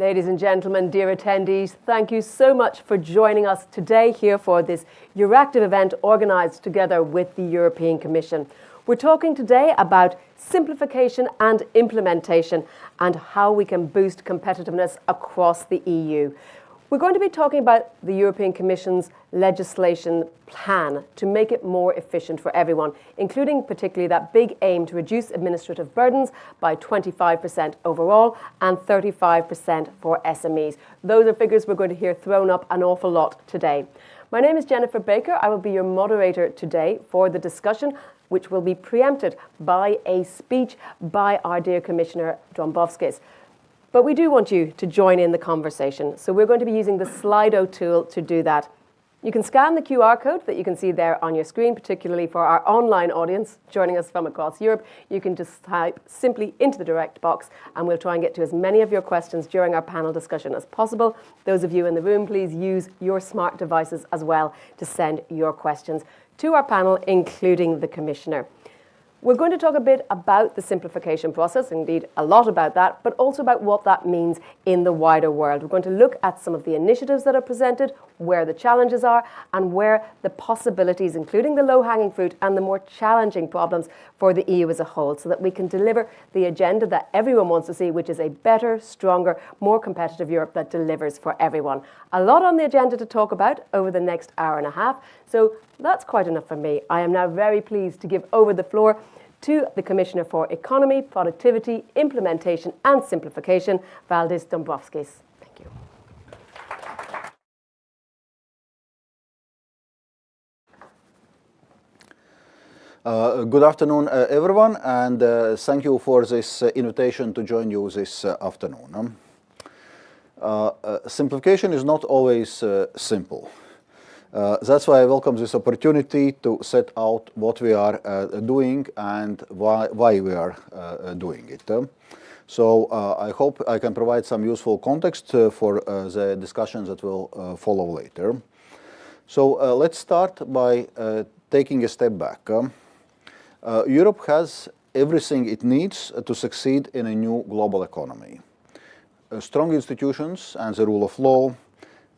Ladies and gentlemen, dear attendees, thank you so much for joining us today here for this Euractiv event organised together with the European Commission. We're talking today about simplification and implementation and how we can boost competitiveness across the EU. We're going to be talking about the European Commission's legislation plan to make it more efficient for everyone, including particularly that big aim to reduce administrative burdens by 25% overall and 35% for SMEs. Those are figures we're going to hear thrown up an awful lot today. My name is Jennifer Baker. I will be your moderator today for the discussion, which will be preempted by a speech by our dear Commissioner Dombrovskis. But we do want you to join in the conversation. So we're going to be using the Slido tool to do that. You can scan the QR code that you can see there on your screen, particularly for our online audience joining us from across Europe. You can just type simply into the direct box and we'll try and get to as many of your questions during our panel discussion as possible. Those of you in the room, please use your smart devices as well to send your questions to our panel, including the Commissioner. We're going to talk a bit about the simplification process, indeed a lot about that, but also about what that means in the wider world. We're going to look at some of the initiatives that are presented, where the challenges are, and where the possibilities, including the low-hanging fruit and the more challenging problems for the EU as a whole, so that we can deliver the agenda that everyone wants to see, which is a better, stronger, more competitive Europe that delivers for everyone. A lot on the agenda to talk about over the next hour and a half, so that's quite enough for me. I am now very pleased to give over the floor to the Commissioner for Economy, Productivity, Implementation and Simplification, Valdis Dombrovskis. Thank you. Good afternoon, everyone, and thank you for this invitation to join you this afternoon. Simplification is not always simple. That's why I welcome this opportunity to set out what we are doing and why we are doing it. So I hope I can provide some useful context for the discussions that will follow later. So let's start by taking a step back. Europe has everything it needs to succeed in a new global economy. Strong institutions and the rule of law,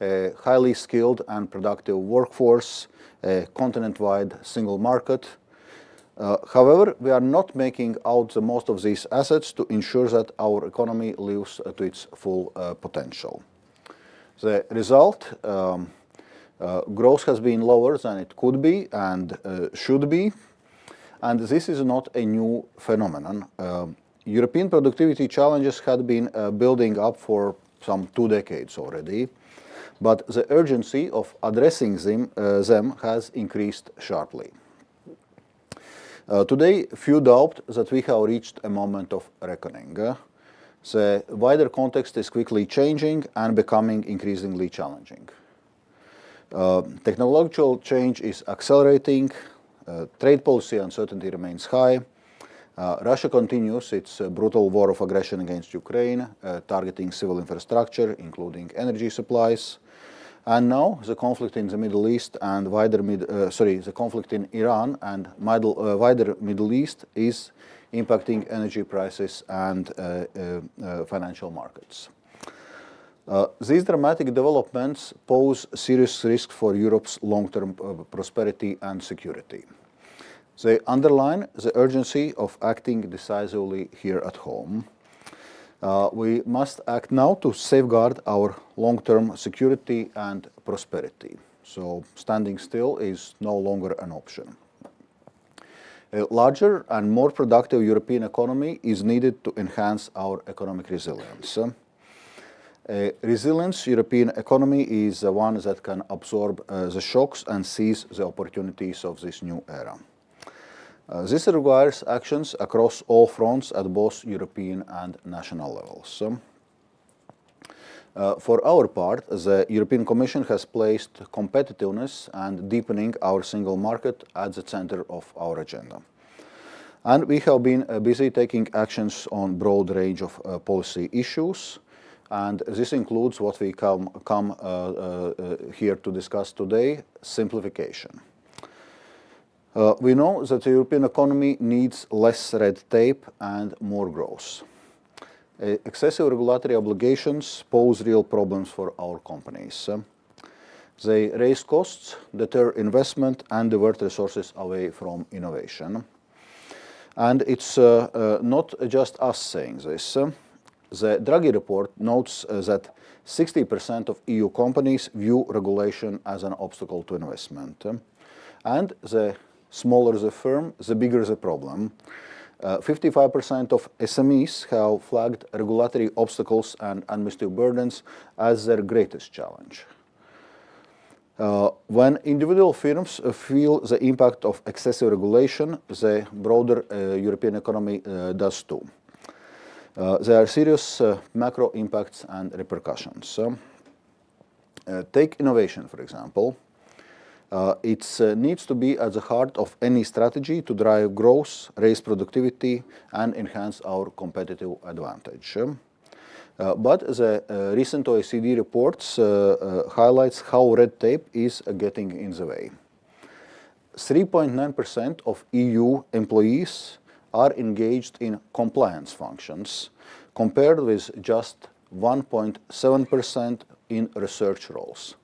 a highly skilled and productive workforce, a continent-wide single market. However, we are not making out the most of these assets to ensure that our economy lives to its full potential. The result, growth has been lower than it could be and should be, and this is not a new phenomenon. European productivity challenges had been building up for some 2 decades already. But the urgency of addressing them has increased sharply. Today, few doubt that we have reached a moment of reckoning. The wider context is quickly changing and becoming increasingly challenging. Technological change is accelerating. Trade policy uncertainty remains high. Russia continues its brutal war of aggression against Ukraine, targeting civil infrastructure, including energy supplies. And now the conflict in the Middle East and the conflict in Iran and wider Middle East is impacting energy prices and financial markets. These dramatic developments pose serious risk for Europe's long-term prosperity and security. They underline the urgency of acting decisively here at home. We must act now to safeguard our long-term security and prosperity. So standing still is no longer an option. A larger and more productive European economy is needed to enhance our economic resilience. A resilient European economy is the one that can absorb the shocks and seize the opportunities of this new era. This requires actions across all fronts at both European and national levels. For our part, the European Commission has placed competitiveness and deepening our single market at the center of our agenda. And we have been busy taking actions on a broad range of policy issues, and this includes what we come here to discuss today, simplification. We know that the European economy needs less red tape and more growth. Excessive regulatory obligations pose real problems for our companies. They raise costs, deter investment, and divert resources away from innovation. And it's not just us saying this. The Draghi report notes that 60% of EU companies view regulation as an obstacle to investment. And the smaller the firm, the bigger the problem. 55% of SMEs have flagged regulatory obstacles and administrative burdens as their greatest challenge. When individual firms feel the impact of excessive regulation, the broader European economy does too. There are serious macro impacts and repercussions. Take innovation, for example. It needs to be at the heart of any strategy to drive growth, raise productivity, and enhance our competitive advantage. But the recent OECD reports highlights how red tape is getting in the way. 3.9% of EU employees are engaged in compliance functions, compared with just 1.7% in research roles.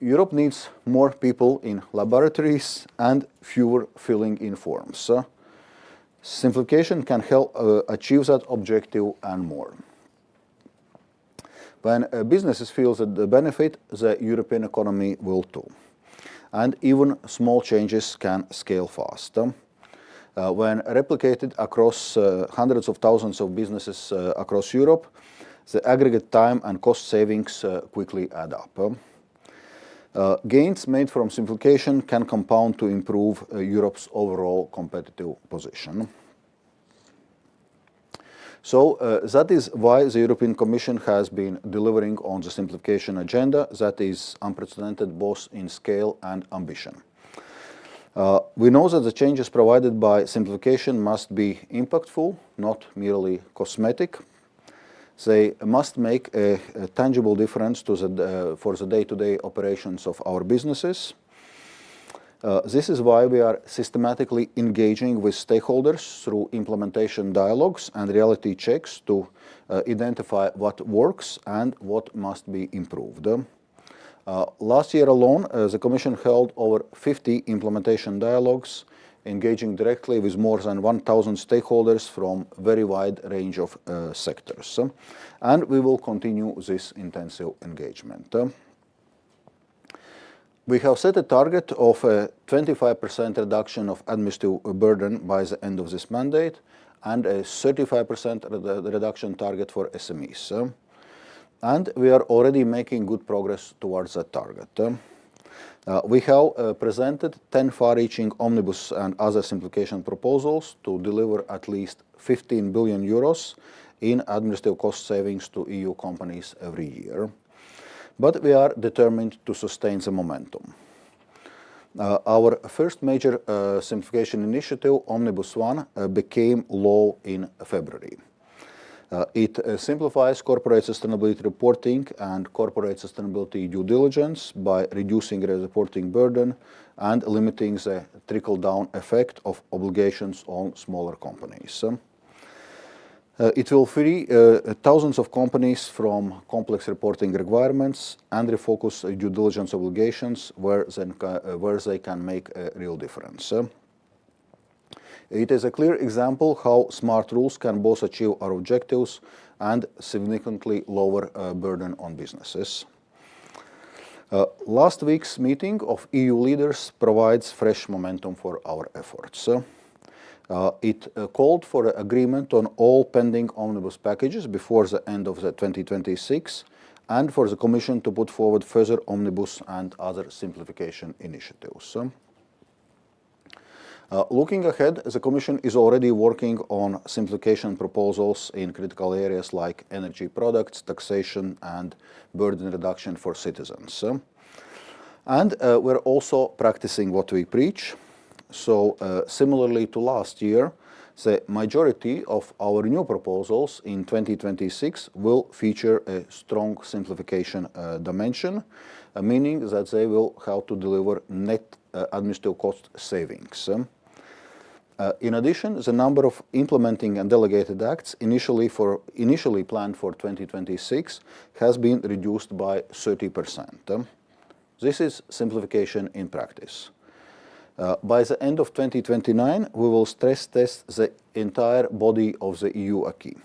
Europe needs more people in laboratories and fewer filling in forms. Simplification can help achieve that objective and more. When businesses feel the benefit, the European economy will too. And even small changes can scale fast. When replicated across hundreds of thousands of businesses across Europe, the aggregate time and cost savings quickly add up. Gains made from simplification can compound to improve Europe's overall competitive position. So that is why the European Commission has been delivering on the simplification agenda that is unprecedented both in scale and ambition. We know that the changes provided by simplification must be impactful, not merely cosmetic. They must make a tangible difference for the day-to-day operations of our businesses. This is why we are systematically engaging with stakeholders through implementation dialogues and reality checks to identify what works and what must be improved. Last year alone, the Commission held over 50 implementation dialogues, engaging directly with more than 1,000 stakeholders from a very wide range of sectors. And we will continue this intensive engagement. We have set a target of a 25% reduction of administrative burden by the end of this mandate and a 35% reduction target for SMEs. And we are already making good progress towards that target. We have presented 10 far-reaching omnibus and other simplification proposals to deliver at least 15 billion euros in administrative cost savings to EU companies every year. But we are determined to sustain the momentum. Our first major simplification initiative, Omnibus 1, became law in February. It simplifies corporate sustainability reporting and corporate sustainability due diligence by reducing the reporting burden and limiting the trickle-down effect of obligations on smaller companies. It will free thousands of companies from complex reporting requirements and refocus due diligence obligations where they can make a real difference. It is a clear example how smart rules can both achieve our objectives and significantly lower burden on businesses. Last week's meeting of EU leaders provides fresh momentum for our efforts. It called for agreement on all pending Omnibus packages before the end of 2026 and for the Commission to put forward further Omnibus and other simplification initiatives. Looking ahead, the Commission is already working on simplification proposals in critical areas like energy products, taxation, and burden reduction for citizens. And we're also practicing what we preach. So, similarly to last year, the majority of our new proposals in 2026 will feature a strong simplification dimension, meaning that they will have to deliver net administrative cost savings. In addition, the number of implementing and delegated acts initially planned for 2026 has been reduced by 30%. This is simplification in practice. By the end of 2029, we will stress test the entire body of the EU acquis.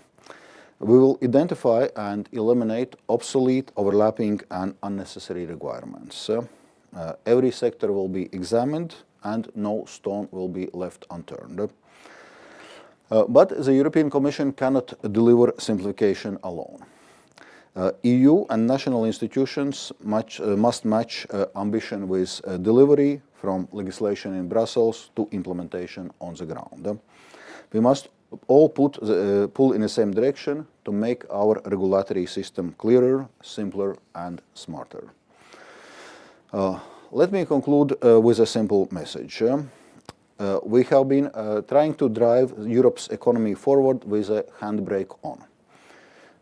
We will identify and eliminate obsolete, overlapping, and unnecessary requirements. Every sector will be examined, and no stone will be left unturned. But the European Commission cannot deliver simplification alone. EU and national institutions must match ambition with delivery, from legislation in Brussels to implementation on the ground. We must all pull in the same direction to make our regulatory system clearer, simpler, and smarter. Let me conclude with a simple message. We have been trying to drive Europe's economy forward with a handbrake on.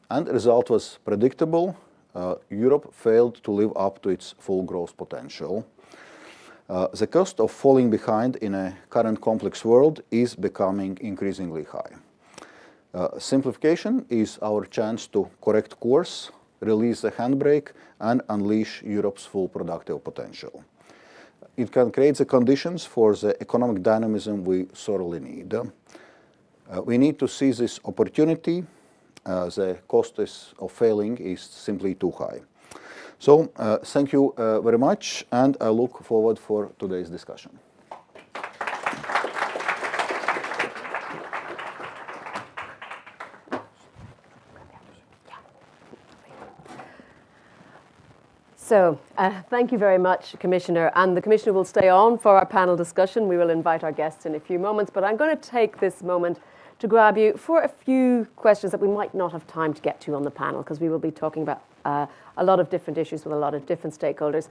And the result was predictable. Europe failed to live up to its full growth potential. The cost of falling behind in a current complex world is becoming increasingly high. Simplification is our chance to correct course, release the handbrake, and unleash Europe's full productive potential. It can create the conditions for the economic dynamism we sorely need. We need to seize this opportunity. The cost of failing is simply too high. So thank you very much, and I look forward for today's discussion. So thank you very much, Commissioner. And the Commissioner will stay on for our panel discussion. We will invite our guests in a few moments, but I'm going to take this moment to grab you for a few questions that we might not have time to get to on the panel, because we will be talking about a lot of different issues with a lot of different stakeholders.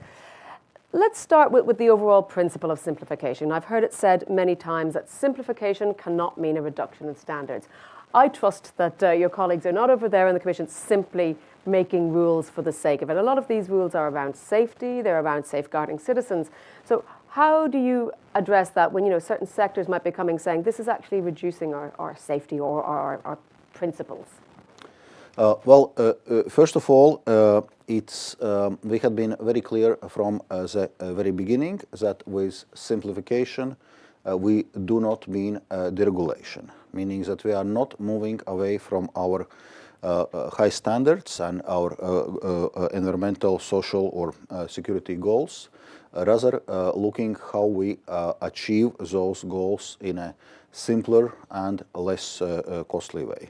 Let's start with the overall principle of simplification. I've heard it said many times that simplification cannot mean a reduction in standards. I trust that your colleagues are not over there in the Commission simply making rules for the sake of it. A lot of these rules are around safety, they're around safeguarding citizens. So how do you address that when certain sectors might be coming saying this is actually reducing our safety or our principles? First of all, we had been very clear from the very beginning that with simplification, we do not mean deregulation, meaning that we are not moving away from our high standards and our environmental, social, or security goals, rather looking how we achieve those goals in a simpler and less costly way.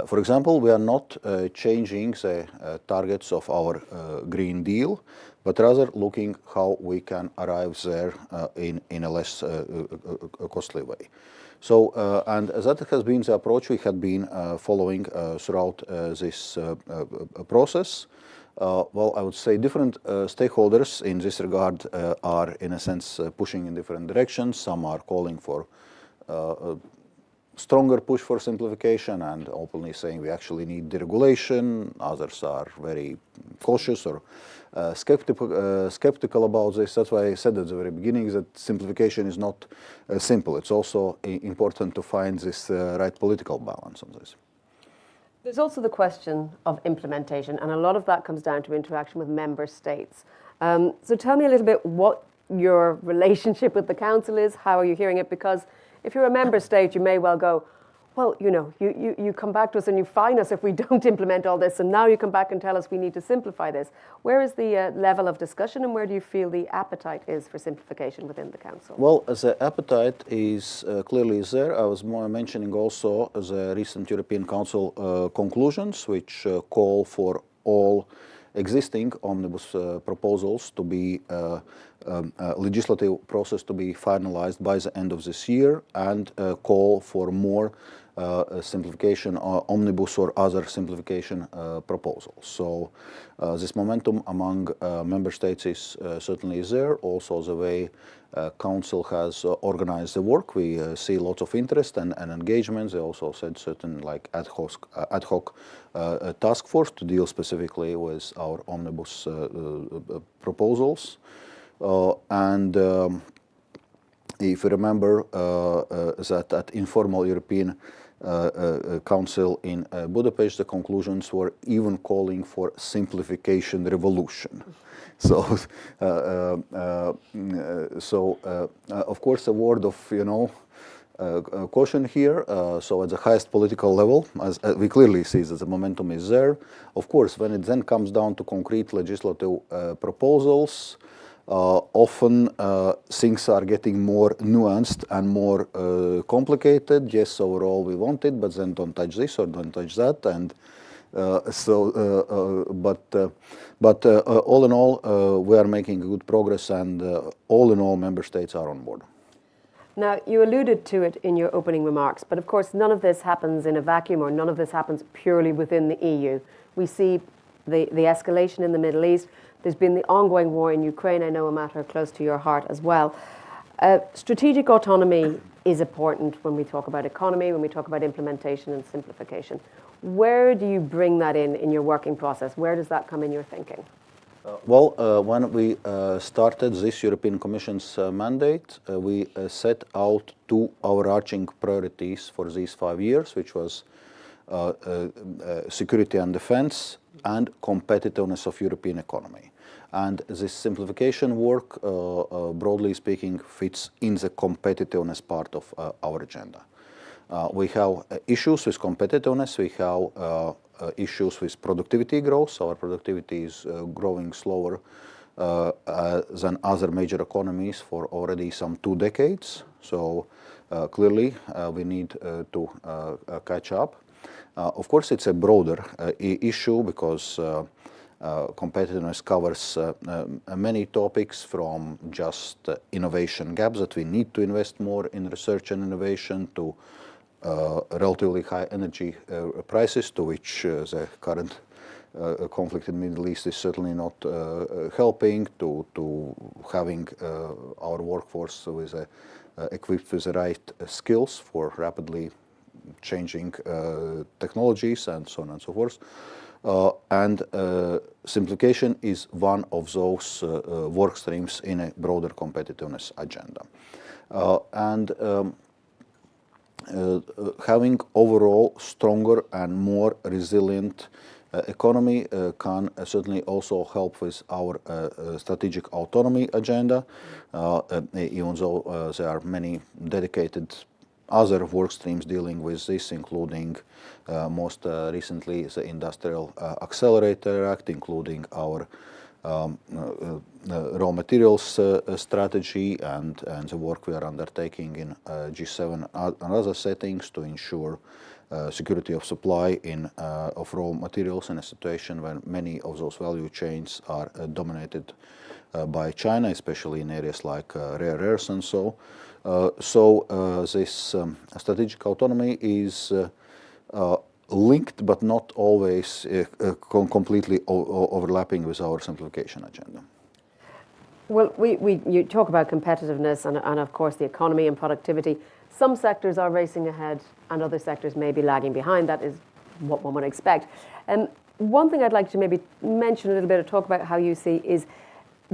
For example, we are not changing the targets of our Green Deal, but rather looking how we can arrive there in a less costly way. So, and that has been the approach we had been following throughout this process. Well, I would say different stakeholders in this regard are, in a sense, pushing in different directions. Some are calling for stronger push for simplification and openly saying we actually need deregulation. Others are very cautious or skeptical about this. That's why I said at the very beginning that simplification is not simple. It's also important to find this right political balance on this. There's also the question of implementation, and a lot of that comes down to interaction with member states. So tell me a little bit what your relationship with the Council is. How are you hearing it? Because if you're a member state, you may well go, well, you come back to us and you fine us if we don't implement all this, and now you come back and tell us we need to simplify this. Where is the level of discussion, and where do you feel the appetite is for simplification within the Council? Well, the appetite is clearly there. I was mentioning also the recent European Council conclusions, which call for all existing omnibus proposals to be legislative process to be finalized by the end of this year, and call for more simplification, omnibus or other simplification proposals. So this momentum among member states is certainly there. Also the way Council has organized the work, we see lots of interest and engagement. They also said certain like ad hoc task force to deal specifically with our omnibus proposals. if you remember that at informal European Council in Budapest, the conclusions were even calling for simplification revolution. So, of course, a word of caution here. So, at the highest political level, as we clearly see that the momentum is there. Of course, when it then comes down to concrete legislative proposals, often things are getting more nuanced and more complicated. Yes, overall we want it, but then don't touch this or don't touch that. And but all in all, we are making good progress, and all in all, member states are on board. Now, you alluded to it in your opening remarks, but of course none of this happens in a vacuum, or none of this happens purely within the EU. We see the escalation in the Middle East. There's been the ongoing war in Ukraine, I know, a matter close to your heart as well. Strategic autonomy is important when we talk about economy, when we talk about implementation and simplification. Where do you bring that in your working process? Where does that come in your thinking? When we started this European Commission's mandate, we set out two overarching priorities for these 5 years, which was security and defense and competitiveness of European economy. And this simplification work, broadly speaking, fits in the competitiveness part of our agenda. We have issues with competitiveness, we have issues with productivity growth. Our productivity is growing slower than other major economies for already some 2 decades. So clearly we need to catch up. Of course, it's a broader issue because competitiveness covers many topics, from just innovation gaps that we need to invest more in research and innovation, to relatively high energy prices, to which the current conflict in the Middle East is certainly not helping, to having our workforce equipped with the right skills for rapidly changing technologies, and so on and so forth. And simplification is one of those work streams in a broader competitiveness agenda. Having overall stronger and more resilient economy can certainly also help with our strategic autonomy agenda, even though there are many dedicated other work streams dealing with this, including most recently the Industrial Accelerator Act, including our raw materials strategy, and the work we are undertaking in G7 and other settings to ensure security of supply of raw materials in a situation when many of those value chains are dominated by China, especially in areas like rare earths and so. This strategic autonomy is linked, but not always completely overlapping with our simplification agenda. Well, you talk about competitiveness and of course the economy and productivity. Some sectors are racing ahead and other sectors may be lagging behind. That is what one would expect. And one thing I'd like to maybe mention a little bit or talk about how you see is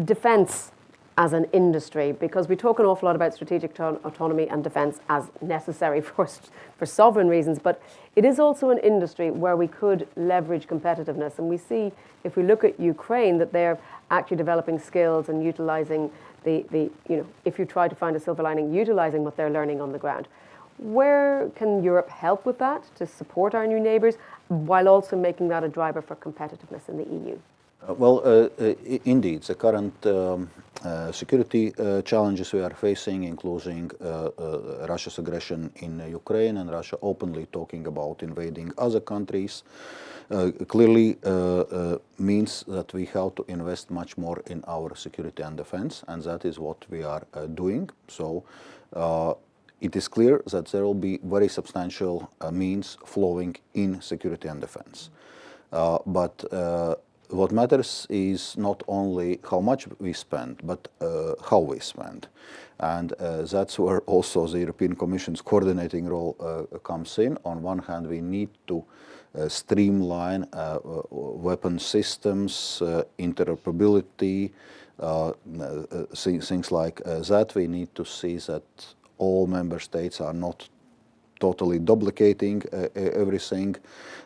defence as an industry, because we talk an awful lot about strategic autonomy and defence as necessary for sovereign reasons, but it is also an industry where we could leverage competitiveness. And we see, if we look at Ukraine, that they're actually developing skills and utilising if you try to find a silver lining, utilising what they're learning on the ground. Where can Europe help with that to support our new neighbours, while also making that a driver for competitiveness in the EU? Indeed, the current security challenges we are facing, including Russia's aggression in Ukraine and Russia openly talking about invading other countries, clearly means that we have to invest much more in our security and defense, and that is what we are doing. So it is clear that there will be very substantial means flowing in security and defense. But what matters is not only how much we spend, but how we spend. And that's where also the European Commission's coordinating role comes in. On one hand, we need to streamline weapon systems, interoperability, things like that. We need to see that all member states are not totally duplicating everything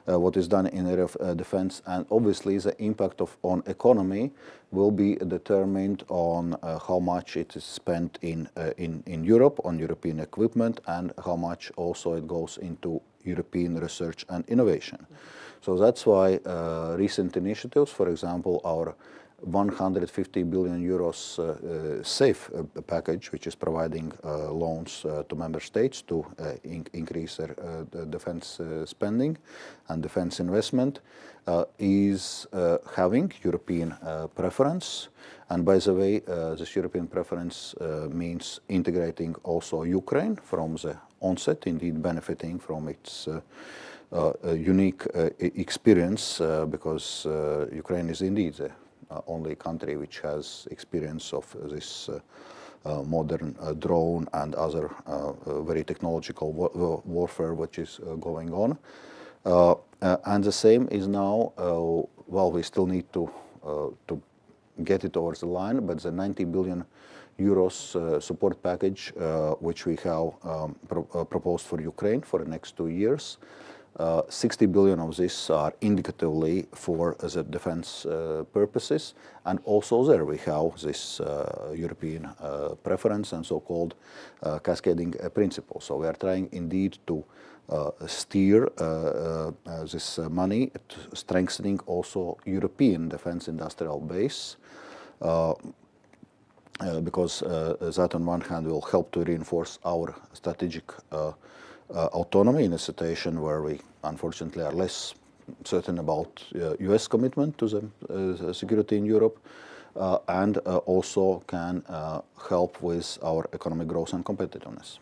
what is done in area of defense, and obviously the impact on economy will be determined on how much it is spent in Europe on European equipment, and how much also it goes into European research and innovation. So that's why recent initiatives, for example, our 150 billion euros SAFE package, which is providing loans to member states to increase their defense spending and defense investment, is having European preference. And by the way, this European preference means integrating also Ukraine from the onset, indeed benefiting from its unique experience, because Ukraine is indeed the only country which has experience of this modern drone and other very technological warfare which is going on. And the same is now, well, we still need to get it over the line, but the 90 billion euros support package which we have proposed for Ukraine for the next 2 years, 60 billion of this are indicatively for the defense purposes, and also there we have this European preference and so-called cascading principle. So we are trying indeed to steer this money, strengthening also European defense industrial base, because that on one hand will help to reinforce our strategic autonomy in a situation where we unfortunately are less certain about US commitment to the security in Europe, and also can help with our economic growth and competitiveness.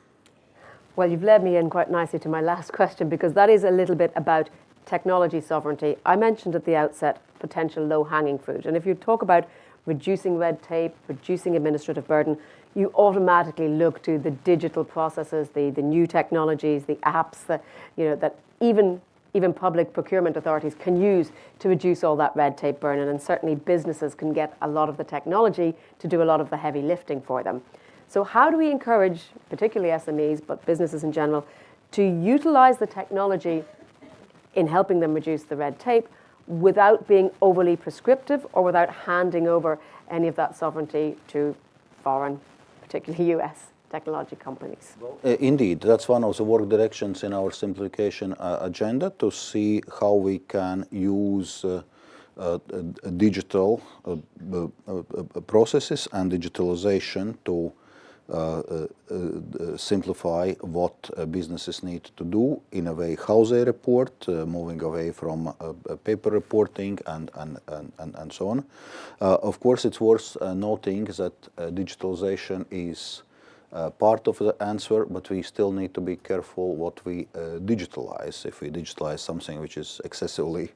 Well, you've led me in quite nicely to my last question, because that is a little bit about technology sovereignty. I mentioned at the outset potential low-hanging fruit, and if you talk about reducing red tape, reducing administrative burden, you automatically look to the digital processes, the new technologies, the apps that, that even public procurement authorities can use to reduce all that red tape burden, and certainly businesses can get a lot of the technology to do a lot of the heavy lifting for them. So how do we encourage, particularly SMEs, but businesses in general, to utilize the technology in helping them reduce the red tape without being overly prescriptive or without handing over any of that sovereignty to foreign, particularly US technology companies? Indeed, that's one of the work directions in our simplification agenda, to see how we can use digital processes and digitalization to simplify what businesses need to do, in a way how they report, moving away from paper reporting and so on. Of course, it's worth noting that digitalization is part of the answer, but we still need to be careful what we digitalize. If we digitalize something which is excessively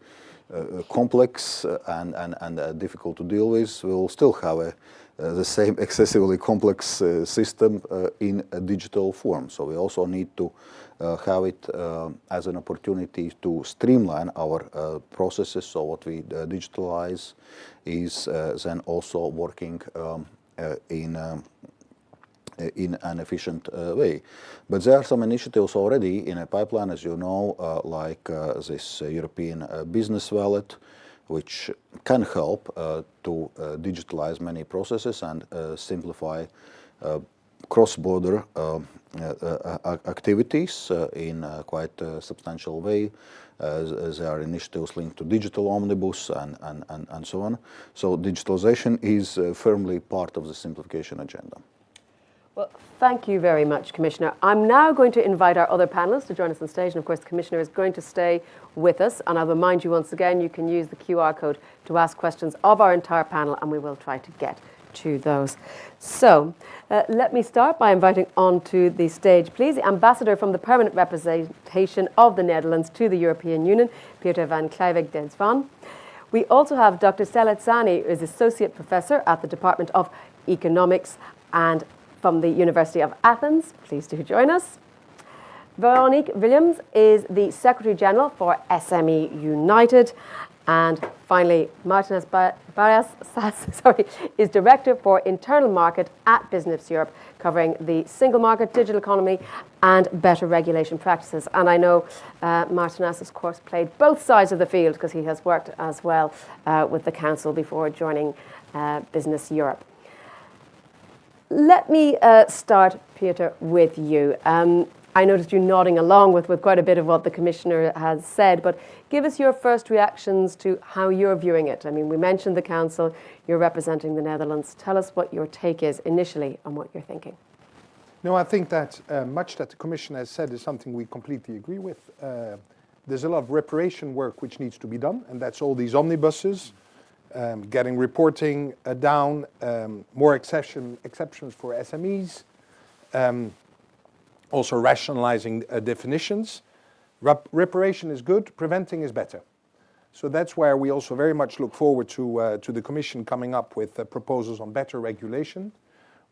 complex and difficult to deal with, we'll still have the same excessively complex system in a digital form. So we also need to have it as an opportunity to streamline our processes. So what we digitalize is then also working in an efficient way. But there are some initiatives already in a pipeline, as you know, like this European business wallet, which can help to digitalize many processes and simplify cross-border activities in a quite substantial way. There are initiatives linked to digital omnibus and so on. So digitalization is firmly part of the simplification agenda. Well, thank you very much, Commissioner. I'm now going to invite our other panelists to join us on stage. And of course, the Commissioner is going to stay with us. And I'll remind you once again, you can use the QR code to ask questions of our entire panel, and we will try to get to those. So let me start by inviting onto the stage, please, the Ambassador from the Permanent Representation of the Netherlands to the European Union, Peter van Kleiweg-Desvan. We also have Dr. Selet Sani, who is Associate Professor at the Department of Economics and from the University of Athens. Please do join us. Veronique Williams is the Secretary General for SME United. And finally, Martinez Barras is Director for Internal Market at Business Europe, covering the single market, digital economy, and better regulation practices. And I know Martinez, of course, played both sides of the field because he has worked as well with the Council before joining Business Europe. Let me start, Peter, with you. I noticed you nodding along with quite a bit of what the Commissioner has said, but give us your first reactions to how you're viewing it. I mean, we mentioned the Council, you're representing the Netherlands. Tell us what your take is initially on what you're thinking. No, I think that much that the Commission has said is something we completely agree with. There's a lot of reparation work which needs to be done, and that's all these omnibuses, getting reporting down, more exceptions for SMEs, also rationalizing definitions. Reparation is good, preventing is better. So that's where we also very much look forward to the Commission coming up with proposals on better regulation.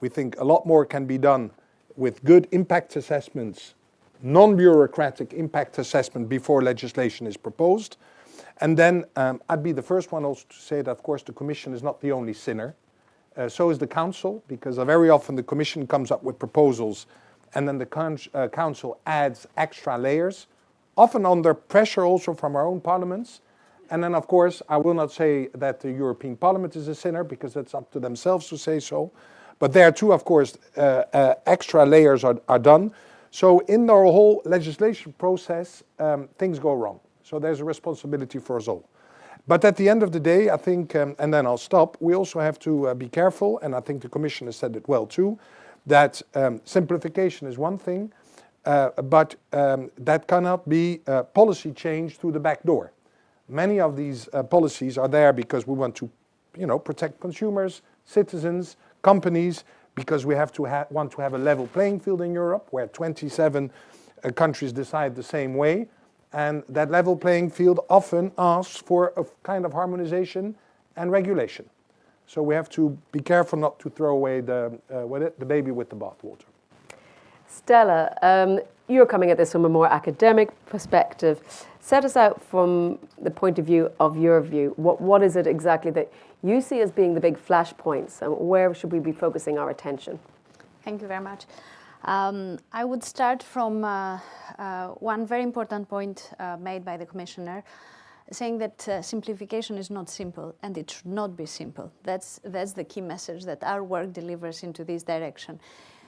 We think a lot more can be done with good impact assessments, non-bureaucratic impact assessment before legislation is proposed. And then I'd be the first one also to say that, of course, the Commission is not the only sinner. So is the Council, because very often the Commission comes up with proposals and then the Council adds extra layers, often under pressure also from our own parliaments. And then, of course, I will not say that the European Parliament is a sinner, because that's up to themselves to say so. But there too, of course, extra layers are done. So in our whole legislation process, things go wrong. So there's a responsibility for us all. But at the end of the day, I think, and then I'll stop, we also have to be careful, and I think the Commission has said it well too, that simplification is one thing, but that cannot be policy change through the back door. Many of these policies are there because we want to, protect consumers, citizens, companies, because we want to have a level playing field in Europe where 27 countries decide the same way. And that level playing field often asks for a kind of harmonization and regulation. So we have to be careful not to throw away the baby with the bathwater. Stella, you're coming at this from a more academic perspective. Set us out from the point of view of your view. What is it exactly that you see as being the big flashpoints, and where should we be focusing our attention? Thank you very much. I would start from one very important point made by the Commissioner, saying that simplification is not simple, and it should not be simple. That's the key message that our work delivers into this direction.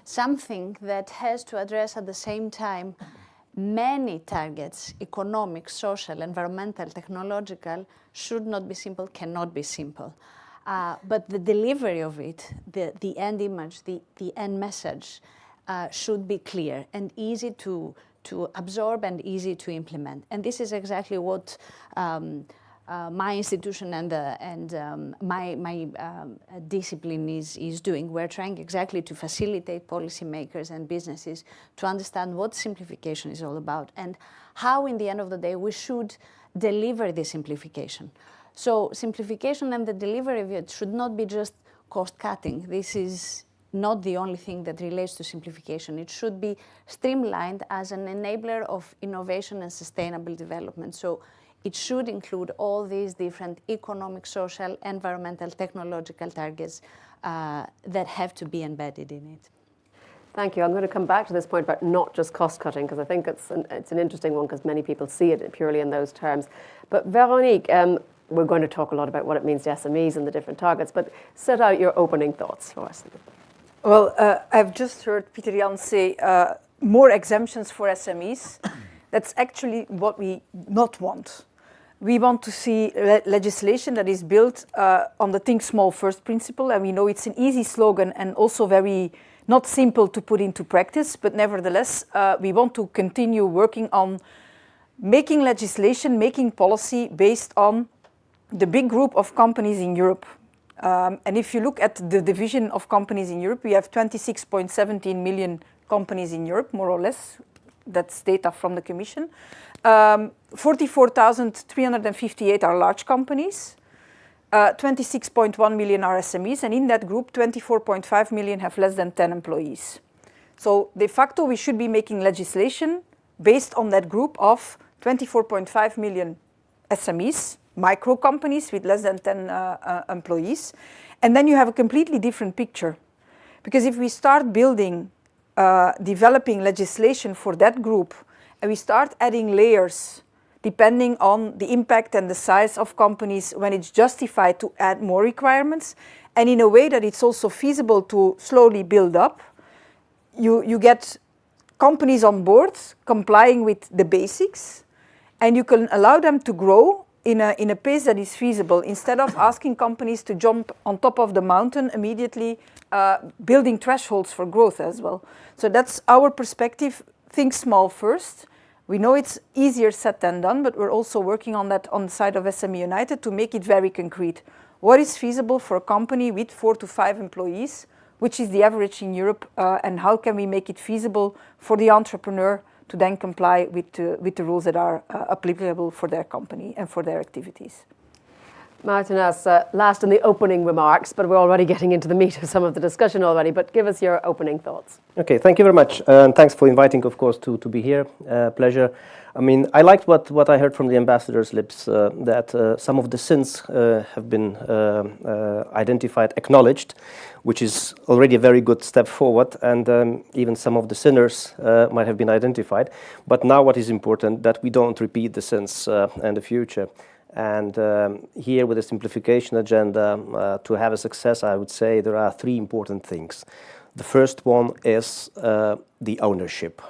Something that has to address at the same time many targets, economic, social, environmental, technological, should not be simple, cannot be simple. But the delivery of it, the end image, the end message, should be clear and easy to absorb and easy to implement. And this is exactly what my institution and my discipline is doing. We're trying exactly to facilitate policymakers and businesses to understand what simplification is all about and how, in the end of the day, we should deliver this simplification. So simplification and the delivery of it should not be just cost cutting. This is not the only thing that relates to simplification. It should be streamlined as an enabler of innovation and sustainable development. So it should include all these different economic, social, environmental, technological targets that have to be embedded in it. Thank you. I'm going to come back to this point about not just cost cutting, because I think it's an interesting one, because many people see it purely in those terms. But Veronique, we're going to talk a lot about what it means to SMEs and the different targets, but set out your opening thoughts for us. Well, I've just heard Peter Jan say more exemptions for SMEs. That's actually what we not want. We want to see legislation that is built on the think small first principle, and we know it's an easy slogan and also very not simple to put into practice, but nevertheless, we want to continue working on making legislation, making policy based on the big group of companies in Europe. And if you look at the division of companies in Europe, we have 26.17 million companies in Europe, more or less. That's data from the Commission. 44,358 are large companies. 26.1 million are SMEs, and in that group, 24.5 million have less than 10 employees. So de facto, we should be making legislation based on that group of 24.5 million SMEs, micro companies with less than 10 employees. And then you have a completely different picture. Because if we start building, developing legislation for that group, and we start adding layers depending on the impact and the size of companies when it's justified to add more requirements, and in a way that it's also feasible to slowly build up, you get companies on board complying with the basics, and you can allow them to grow in a pace that is feasible, instead of asking companies to jump on top of the mountain immediately, building thresholds for growth as well. So that's our perspective. Think small first. We know it's easier said than done, but we're also working on that on the side of SME United to make it very concrete. What is feasible for a company with 4 to 5 employees, which is the average in Europe, and how can we make it feasible for the entrepreneur to then comply with the rules that are applicable for their company and for their activities. Martin, as last in the opening remarks, but we're already getting into the meat of some of the discussion already, but give us your opening thoughts. Okay, thank you very much. And thanks for inviting, of course, to be here. Pleasure. I mean, I liked what I heard from the ambassador's lips, that some of the sins have been identified, acknowledged, which is already a very good step forward, and even some of the sinners might have been identified. But now what is important, that we don't repeat the sins in the future. And here with the simplification agenda, to have a success, I would say there are 3 important things. The first one is the ownership.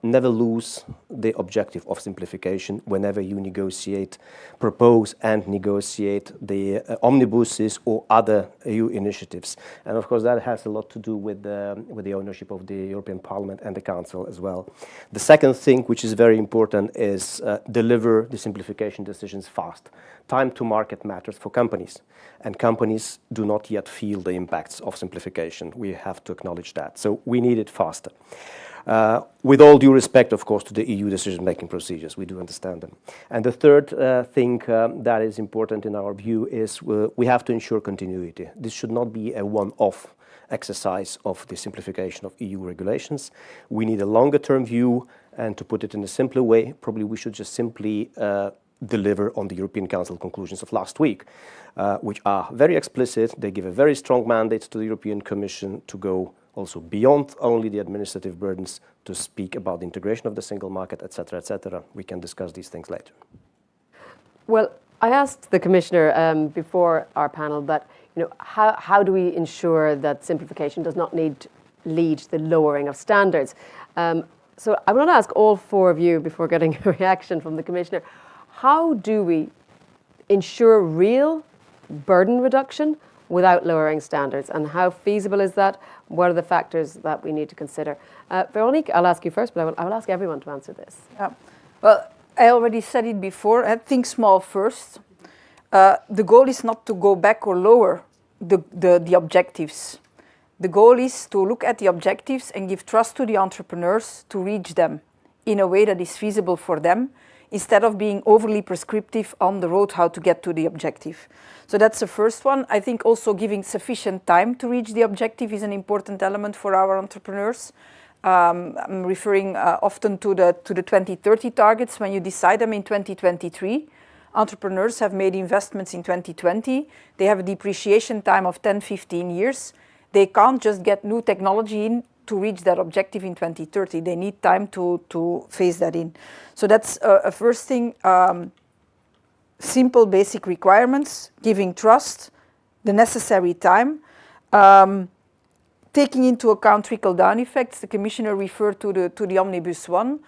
Never lose the objective of simplification whenever you negotiate, propose and negotiate the omnibuses or other EU initiatives. And of course that has a lot to do with the ownership of the European Parliament and the Council as well. The second thing, which is very important, is deliver the simplification decisions fast. Time to market matters for companies, and companies do not yet feel the impacts of simplification. We have to acknowledge that. So we need it faster. With all due respect, of course, to the EU decision-making procedures, we do understand them. And the third thing that is important in our view is we have to ensure continuity. This should not be a one-off exercise of the simplification of EU regulations. We need a longer-term view, and to put it in a simpler way, probably we should just simply deliver on the European Council conclusions of last week, which are very explicit. They give a very strong mandate to the European Commission to go also beyond only the administrative burdens, to speak about the integration of the single market, etc., etc. We can discuss these things later. Well, I asked the Commissioner before our panel that, how do we ensure that simplification does not lead to the lowering of standards? So I want to ask all 4 of you, before getting a reaction from the Commissioner, how do we ensure real burden reduction without lowering standards, and how feasible is that? What are the factors that we need to consider? Veronique, I'll ask you first, but I will ask everyone to answer this. Yeah. Well, I already said it before, think small first. The goal is not to go back or lower the objectives. The goal is to look at the objectives and give trust to the entrepreneurs to reach them in a way that is feasible for them, instead of being overly prescriptive on the road how to get to the objective. So that's the first one. I think also giving sufficient time to reach the objective is an important element for our entrepreneurs. I'm referring often to the 2030 targets. When you decide them in 2023, entrepreneurs have made investments in 2020. They have a depreciation time of 10-15 years. They can't just get new technology in to reach that objective in 2030. They need time to phase that in. So that's a first thing. Simple basic requirements, giving trust, the necessary time, taking into account trickle-down effects. The Commissioner referred to the Omnibus 1.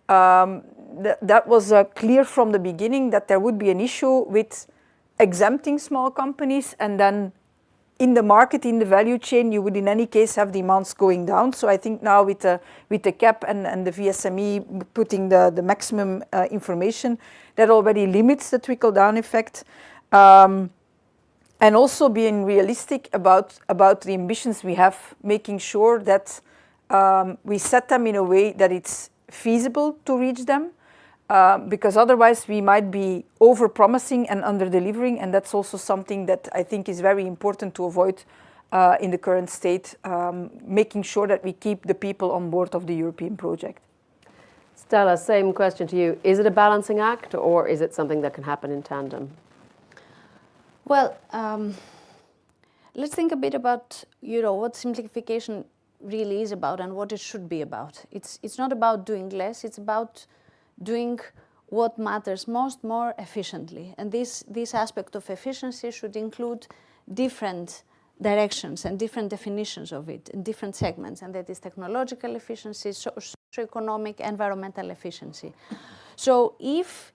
That was clear from the beginning that there would be an issue with exempting small companies, and then in the market, in the value chain, you would in any case have demands going down. So I think now with the cap and the VSME putting the maximum information, that already limits the trickle-down effect. And also being realistic about the ambitions we have, making sure that we set them in a way that it's feasible to reach them. Because otherwise we might be over-promising and under-delivering, and that's also something that I think is very important to avoid in the current state, making sure that we keep the people on board of the European project. Stella, same question to you. Is it a balancing act, or is it something that can happen in tandem? Well, let's think a bit about what simplification really is about and what it should be about. It's not about doing less. It's about doing what matters most more efficiently. And this aspect of efficiency should include different directions and different definitions of it in different segments, and that is technological efficiency, socioeconomic, environmental efficiency. So if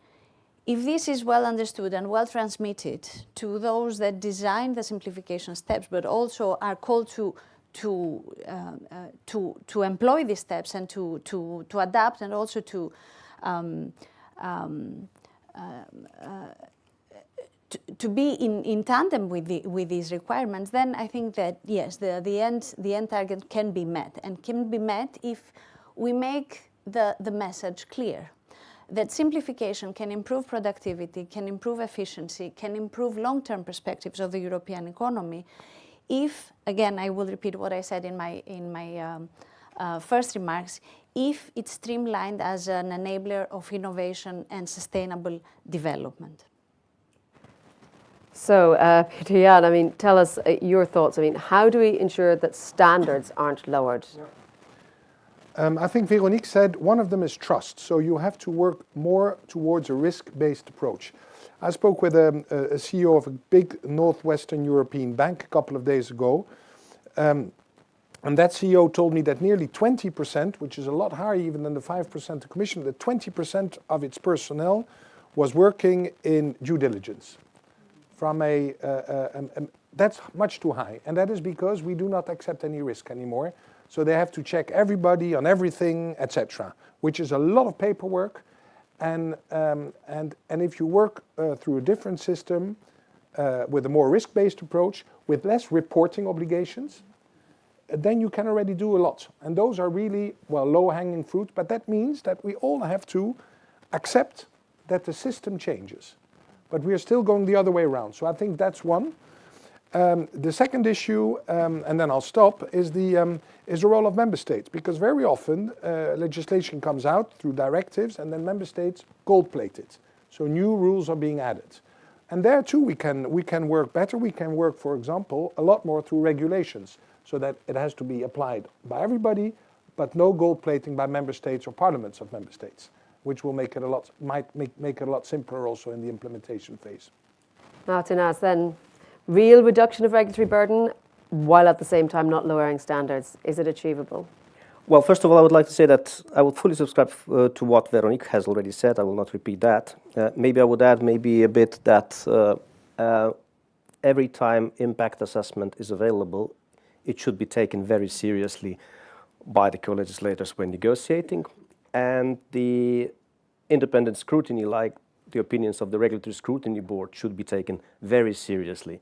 this is well understood and well transmitted to those that design the simplification steps, but also are called to employ these steps and to adapt and also to be in tandem with these requirements, then I think that yes, the end target can be met, and can be met if we make the message clear that simplification can improve productivity, can improve efficiency, can improve long-term perspectives of the European economy. If, again, I will repeat what I said in my first remarks, if it's streamlined as an enabler of innovation and sustainable development. So, Peter-Jan, I mean, tell us your thoughts. I mean, how do we ensure that standards aren't lowered? I think Veronique said one of them is trust. So you have to work more towards a risk-based approach. I spoke with a CEO of a big Northwestern European bank a couple of days ago. And that CEO told me that nearly 20%, which is a lot higher even than the 5% the Commission, that 20% of its personnel was working in due diligence. That's much too high. And that is because we do not accept any risk anymore. So they have to check everybody on everything, etc., which is a lot of paperwork. And if you work through a different system with a more risk-based approach, with less reporting obligations, then you can already do a lot. And those are really, well, low-hanging fruit. But that means that we all have to accept that the system changes. But we are still going the other way around. So I think that's one. The second issue, and then I'll stop, is the role of member states. Because very often legislation comes out through directives and then member states gold-plate it. So new rules are being added. And there too we can work better. We can work, for example, a lot more through regulations so that it has to be applied by everybody, but no gold-plating by member states or parliaments of member states, which will make it might make it a lot simpler also in the implementation phase. Martin, as then, real reduction of regulatory burden while at the same time not lowering standards. Is it achievable? Well, first of all, I would like to say that I would fully subscribe to what Veronique has already said. I will not repeat that. Maybe I would add maybe a bit that every time impact assessment is available, it should be taken very seriously by the co-legislators when negotiating. And the independent scrutiny, like the opinions of the Regulatory Scrutiny Board, should be taken very seriously.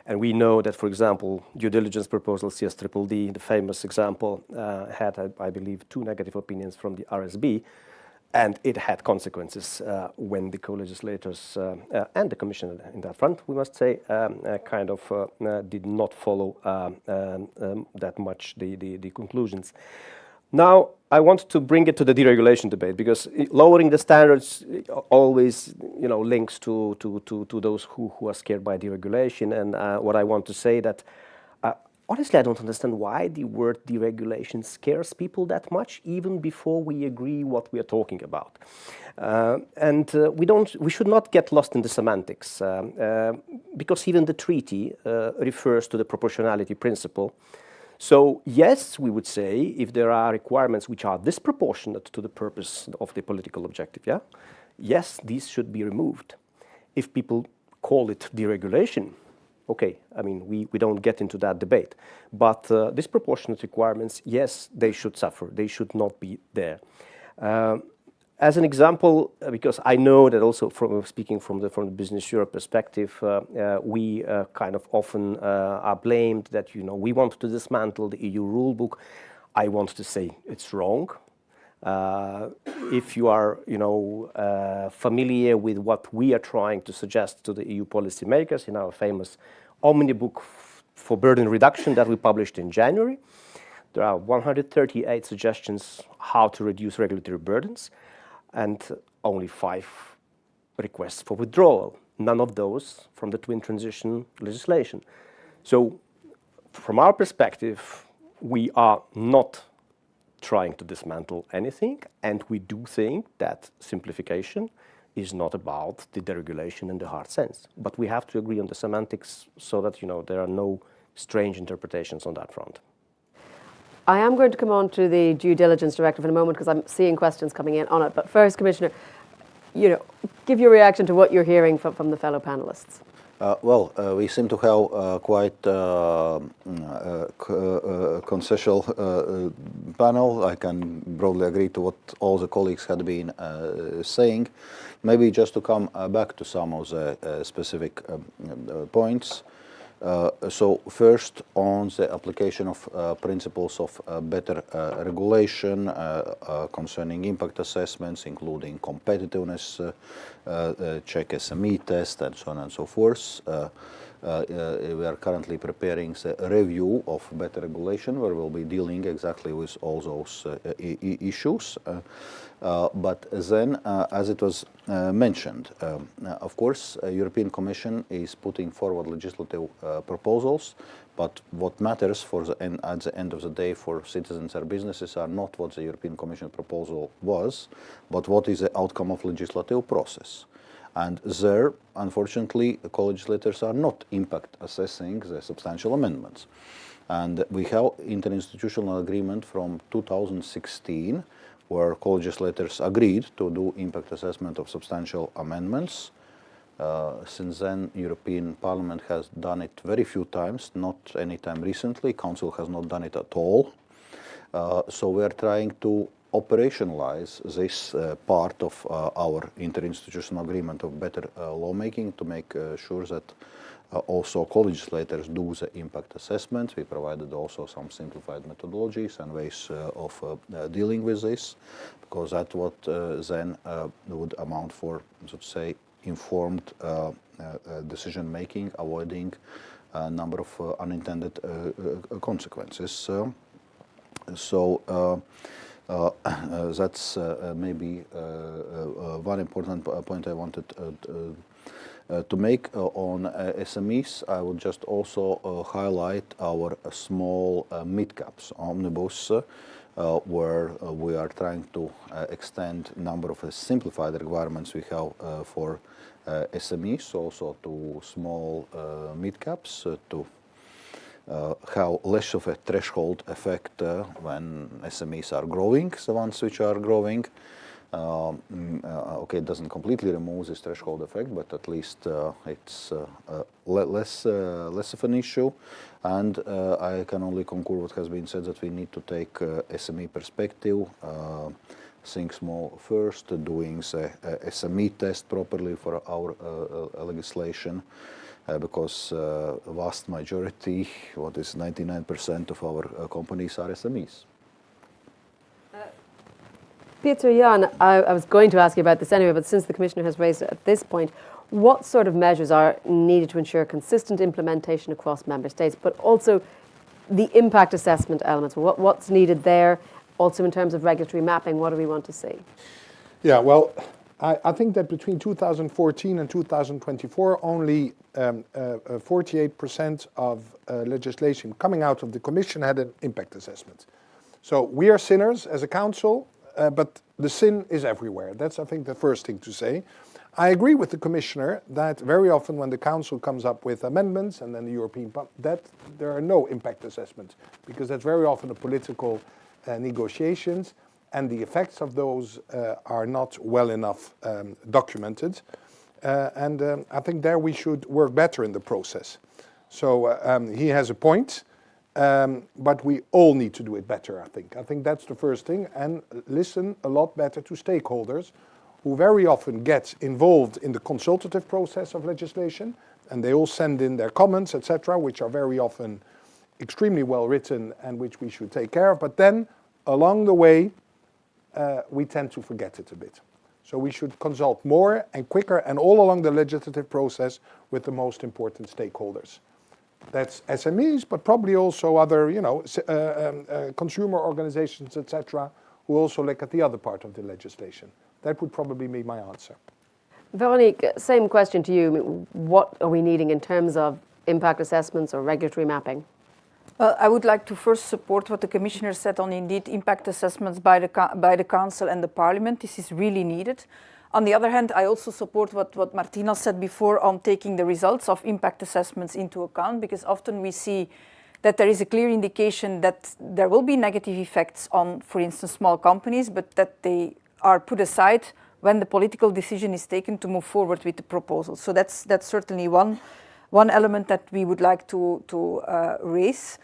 And we know that, for example, due diligence proposal CS-DDD, the famous example, had, I believe, 2 negative opinions from the RSB, and it had consequences when the co-legislators and the Commission in that front, we must say, kind of did not follow that much the conclusions. Now, I want to bring it to the deregulation debate, because lowering the standards always, links to those who are scared by deregulation. And what I want to say that, honestly, I don't understand why the word deregulation scares people that much, even before we agree what we are talking about. We should not get lost in the semantics, because even the treaty refers to the proportionality principle. So yes, we would say if there are requirements which are disproportionate to the purpose of the political objective, yes, these should be removed. If people call it deregulation, okay, I mean, we don't get into that debate. But disproportionate requirements, yes, they should suffer. They should not be there. As an example, because I know that also from speaking from the Business Europe perspective, we kind of often are blamed that we want to dismantle the EU rulebook. I want to say it's wrong. If you are familiar with what we are trying to suggest to the EU policymakers in our famous Omnibus for burden reduction that we published in January, there are 138 suggestions how to reduce regulatory burdens. and only 5 requests for withdrawal. None of those from the twin transition legislation. So from our perspective, we are not trying to dismantle anything, and we do think that simplification is not about the deregulation in the hard sense. But we have to agree on the semantics so that there are no strange interpretations on that front. I am going to come on to the due diligence directive in a moment because I'm seeing questions coming in on it. But first, Commissioner, give your reaction to what you're hearing from the fellow panelists. We seem to have quite consensual panel. I can broadly agree to what all the colleagues had been saying. Maybe just to come back to some of the specific points. So first, on the application of principles of better regulation concerning impact assessments, including competitiveness, check SME test, and so on and so forth. We are currently preparing the review of better regulation, where we'll be dealing exactly with all those issues. But then, as it was mentioned, of course, European Commission is putting forward legislative proposals, but what matters at the end of the day for citizens or businesses are not what the European Commission proposal was, but what is the outcome of legislative process. And there, unfortunately, co-legislators are not impact assessing the substantial amendments. And we have interinstitutional agreement from 2016, where co-legislators agreed to do impact assessment of substantial amendments. Since then, European Parliament has done it very few times, not any time recently. Council has not done it at all. So we are trying to operationalize this part of our interinstitutional agreement of better lawmaking to make sure that also co-legislators do the impact assessment. We provided also some simplified methodologies and ways of dealing with this, because that's what then would amount for, so to say, informed decision making, avoiding a number of unintended consequences. That's maybe one important point I wanted to make on SMEs. I would just also highlight our small mid-caps omnibus, where we are trying to extend number of simplified requirements we have for SMEs also to small mid-caps to have less of a threshold effect when SMEs are growing, the ones which are growing. Okay, it doesn't completely remove this threshold effect, but at least it's less of an issue. And I can only concur what has been said, that we need to take SME perspective, think small first, doing the SME test properly for our legislation. Because vast majority, what is 99% of our companies are SMEs. Peter Jan, I was going to ask you about this anyway, but since the Commissioner has raised it at this point, what sort of measures are needed to ensure consistent implementation across Member States, but also the impact assessment elements? What's needed there? Also in terms of regulatory mapping, what do we want to see? Yeah, well, I think that between 2014 and 2024, only 48% of legislation coming out of the Commission had an impact assessment. So we are sinners as a council, but the sin is everywhere. That's, I think, the first thing to say. I agree with the Commissioner that very often when the Council comes up with amendments and then the European Parliament, that there are no impact assessments, because that's very often a political negotiations, and the effects of those are not well enough documented. I think there we should work better in the process. So he has a point, but we all need to do it better, I think. I think that's the first thing, and listen a lot better to stakeholders who very often get involved in the consultative process of legislation, and they all send in their comments, etc., which are very often extremely well written and which we should take care of. But then, along the way, we tend to forget it a bit. So we should consult more and quicker and all along the legislative process with the most important stakeholders. That's SMEs, but probably also other, consumer organizations, etc., who also look at the other part of the legislation. That would probably be my answer. Veronique, same question to you. I mean, what are we needing in terms of impact assessments or regulatory mapping? Well, I would like to first support what the Commissioner said on indeed impact assessments by the Council and the Parliament. This is really needed. On the other hand, I also support what Martina said before on taking the results of impact assessments into account, because often we see that there is a clear indication that there will be negative effects on, for instance, small companies, but that they are put aside when the political decision is taken to move forward with the proposal. So that's certainly one element that we would like to raise.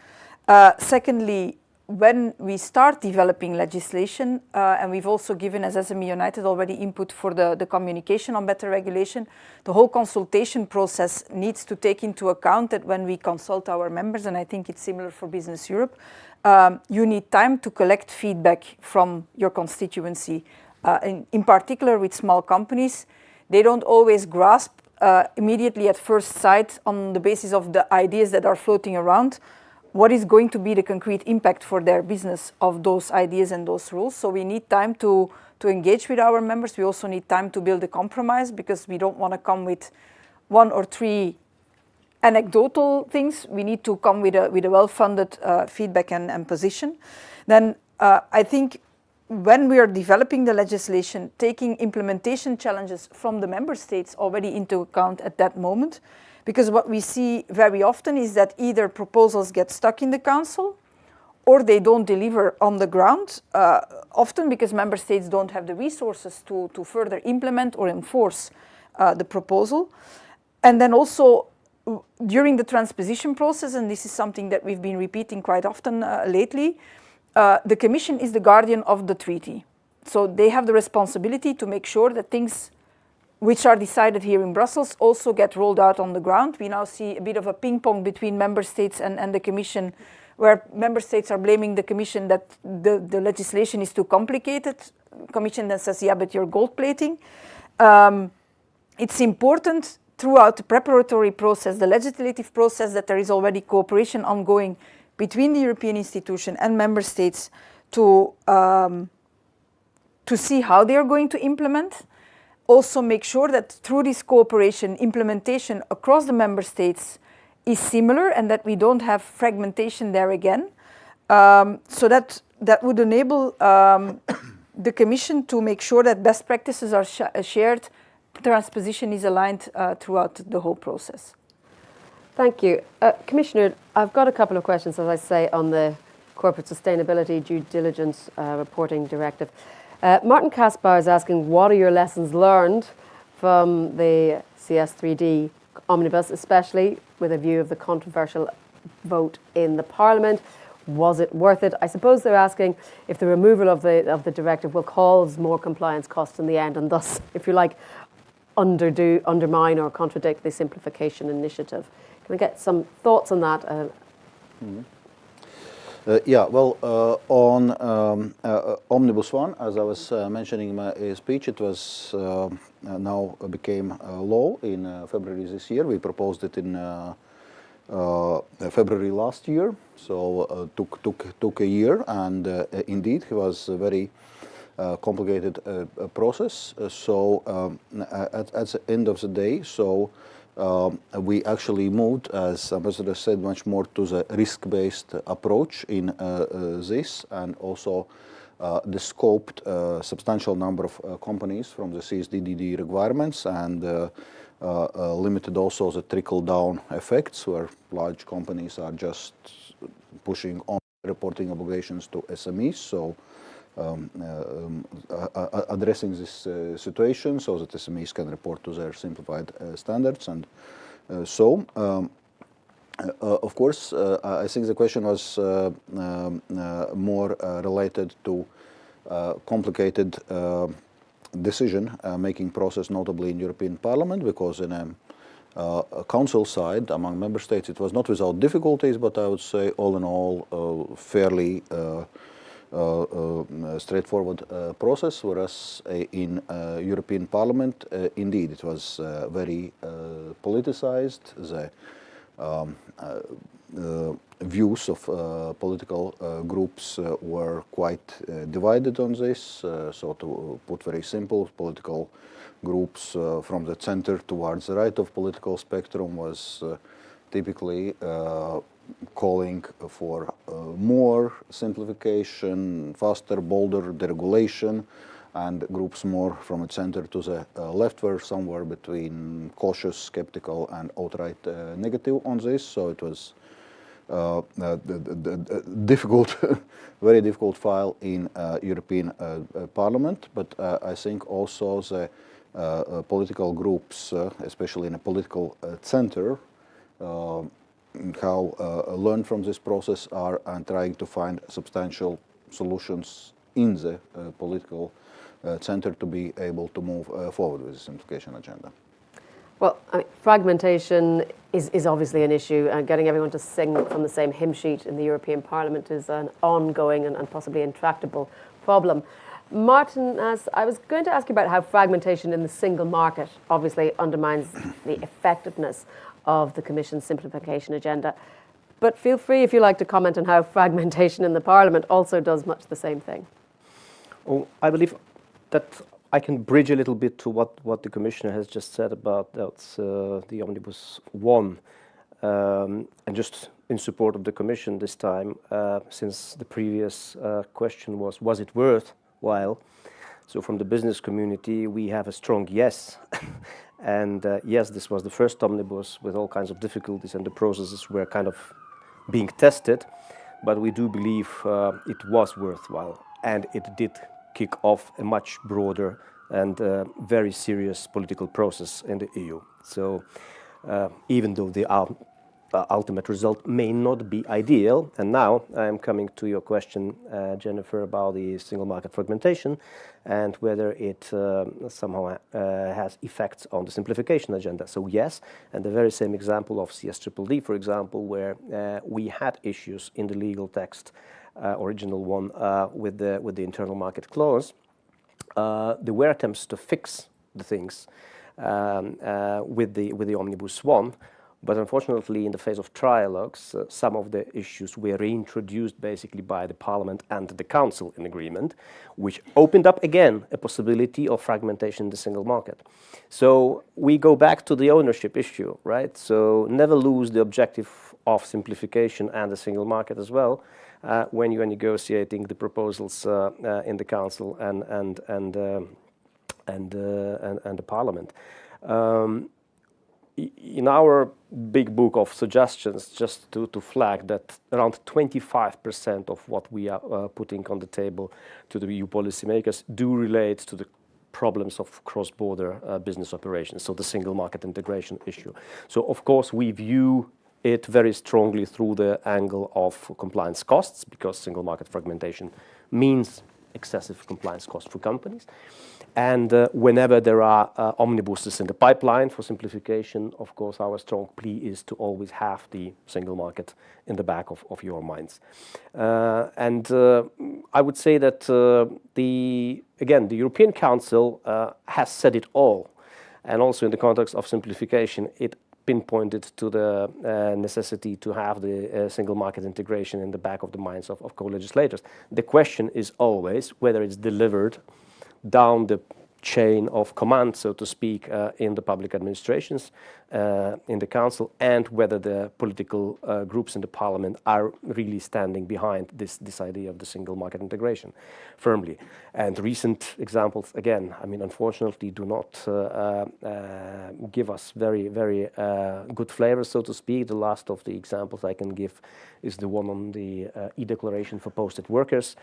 Secondly, when we start developing legislation, and we've also given as SME United already input for the communication on better regulation, the whole consultation process needs to take into account that when we consult our members, and I think it's similar for Business Europe, you need time to collect feedback from your constituency. In particular with small companies, they don't always grasp immediately at first sight on the basis of the ideas that are floating around what is going to be the concrete impact for their business of those ideas and those rules. So we need time to engage with our members. We also need time to build a compromise, because we don't want to come with 1 or 3 anecdotal things. We need to come with a well-funded feedback and position. Then I think when we are developing the legislation, taking implementation challenges from the member states already into account at that moment, because what we see very often is that either proposals get stuck in the Council or they don't deliver on the ground, often because member states don't have the resources to further implement or enforce the proposal. And then also during the transposition process, and this is something that we've been repeating quite often lately, the Commission is the guardian of the treaty. So they have the responsibility to make sure that things which are decided here in Brussels also get rolled out on the ground. We now see a bit of a ping pong between member states and the Commission, where member states are blaming the Commission that the legislation is too complicated. Commission then says, yeah, but you're gold plating. It's important throughout the preparatory process, the legislative process, that there is already cooperation ongoing between the European institution and member states to see how they are going to implement. Also make sure that through this cooperation, implementation across the member states is similar and that we don't have fragmentation there again. So that would enable the Commission to make sure that best practices are shared, transposition is aligned throughout the whole process. Thank you. Commissioner, I've got a couple of questions, as I say, on the Corporate Sustainability Due Diligence Reporting Directive. Martin Kaspar is asking, what are your lessons learned from the CS3D Omnibus, especially with a view of the controversial vote in the Parliament? Was it worth it? I suppose they're asking if the removal of the directive will cause more compliance costs in the end, and thus, if you like, undermine or contradict the simplification initiative. Can I get some thoughts on that? On Omnibus 1, as I was mentioning in my speech, it was now became law in February this year. We proposed it in February last year, so took a year, and indeed it was a very complicated process. At the end of the day, we actually moved, as Ambassador said, much more to the risk-based approach in this, and also the scoped substantial number of companies from the CSDDD requirements, and limited also the trickle-down effects, where large companies are just pushing on reporting obligations to SMEs. So addressing this situation so that SMEs can report to their simplified standards. And of course, I think the question was more related to complicated decision-making process, notably in European Parliament, because in a Council side, among Member States, it was not without difficulties, but I would say all in all fairly straightforward process, whereas in European Parliament, indeed, it was very politicized. The views of political groups were quite divided on this. So to put very simple, political groups from the center towards the right of political spectrum was typically calling for more simplification, faster, bolder deregulation, and groups more from the center to the left were somewhere between cautious, skeptical, and outright negative on this. So it was difficult, very difficult file in European Parliament. But I think also the political groups, especially in a political center, how learn from this process are and trying to find substantial solutions in the political center to be able to move forward with the simplification agenda. Well, I mean, fragmentation is obviously an issue, and getting everyone to sing from the same hymn sheet in the European Parliament is an ongoing and possibly intractable problem. Martin, I was going to ask you about how fragmentation in the single market obviously undermines the effectiveness of the Commission's simplification agenda. But feel free if you like to comment on how fragmentation in the Parliament also does much the same thing. Oh, I believe that I can bridge a little bit to what the Commissioner has just said about the Omnibus 1. And just in support of the Commission this time, since the previous question was it worthwhile? So from the business community, we have a strong yes. And yes, this was the first Omnibus with all kinds of difficulties, and the processes were kind of being tested. But we do believe it was worthwhile, and it did kick off a much broader and very serious political process in the EU. So even though the ultimate result may not be ideal, and now I am coming to your question, Jennifer, about the single market fragmentation and whether it somehow has effects on the simplification agenda. So yes, and the very same example of CSDDD, for example, where we had issues in the legal text, original one, with the internal market clause. There were attempts to fix the things with the Omnibus 1, but unfortunately in the phase of trialogues, some of the issues were reintroduced basically by the Parliament and the Council in agreement, which opened up again a possibility of fragmentation in the single market. So we go back to the ownership issue, right? So never lose the objective of simplification and the single market as well, when you are negotiating the proposals in the Council and the Parliament. In our big book of suggestions, just to flag that around 25% of what we are putting on the table to the EU policymakers do relate to the problems of cross-border business operations, so the single market integration issue. So of course we view it very strongly through the angle of compliance costs, because single market fragmentation means excessive compliance costs for companies. And whenever there are omnibuses in the pipeline for simplification, of course, our strong plea is to always have the single market in the back of your minds. And I would say that the European Council has said it all. And also in the context of simplification, it pinpointed to the necessity to have the single market integration in the back of the minds of co-legislators. The question is always whether it's delivered down the chain of command, so to speak, in the public administrations, in the Council, and whether the political groups in the Parliament are really standing behind this idea of the single market integration firmly. And recent examples, again, I mean, unfortunately, do not give us very, very good flavor, so to speak. The last of the examples I can give is the one on the e-declaration for posted workers,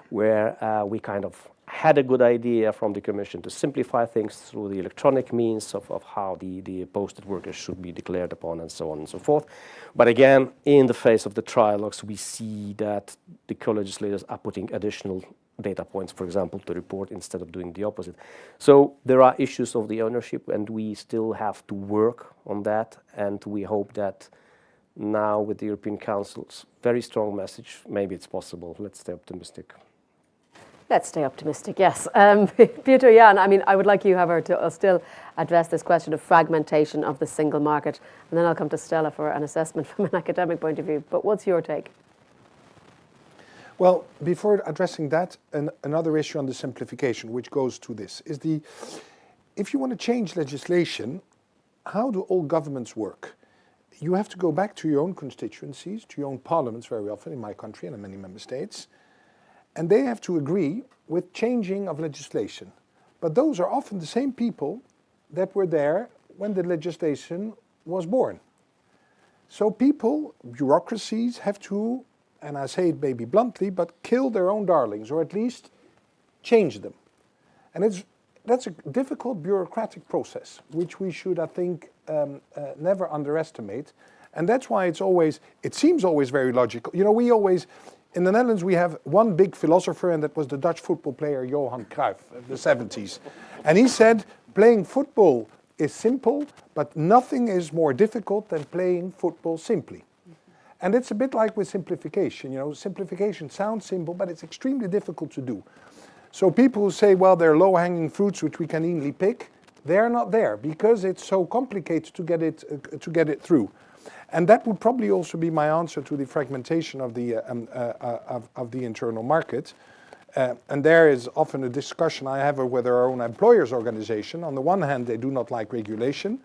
where we kind of had a good idea from the Commission to simplify things through the electronic means of how the posted workers should be declared upon and so on and so forth. But again, in the face of the trialogues, we see that the co-legislators are putting additional data points, for example, to report instead of doing the opposite. So there are issues of the ownership, and we still have to work on that, and we hope that now with the European Council's very strong message, maybe it's possible. Let's stay optimistic. Let's stay optimistic, yes. Peter, Jan, I mean, I would like you, however, to still address this question of fragmentation of the single market, and then I'll come to Stella for an assessment from an academic point of view. But what's your take? Well, before addressing that, another issue on the simplification, which goes to this, is if you want to change legislation, how do all governments work? You have to go back to your own constituencies, to your own parliaments very often in my country and in many member states, and they have to agree with changing of legislation. But those are often the same people that were there when the legislation was born. So people, bureaucracies, have to, and I say it maybe bluntly, but kill their own darlings, or at least change them. And that's a difficult bureaucratic process, which we should, I think, never underestimate. And that's why it seems always very logical. You know, we always, in the Netherlands, we have one big philosopher, and that was the Dutch football player Johan Cruyff in the 70s. And he said, playing football is simple, but nothing is more difficult than playing football simply. And it's a bit like with simplification. You know, simplification sounds simple, but it's extremely difficult to do. So people who say, well, there are low-hanging fruits which we can easily pick, they're not there because it's so complicated to get it through. And that would probably also be my answer to the fragmentation of the internal market. And there is often a discussion I have with our own employers' organization. On the one hand, they do not like regulation,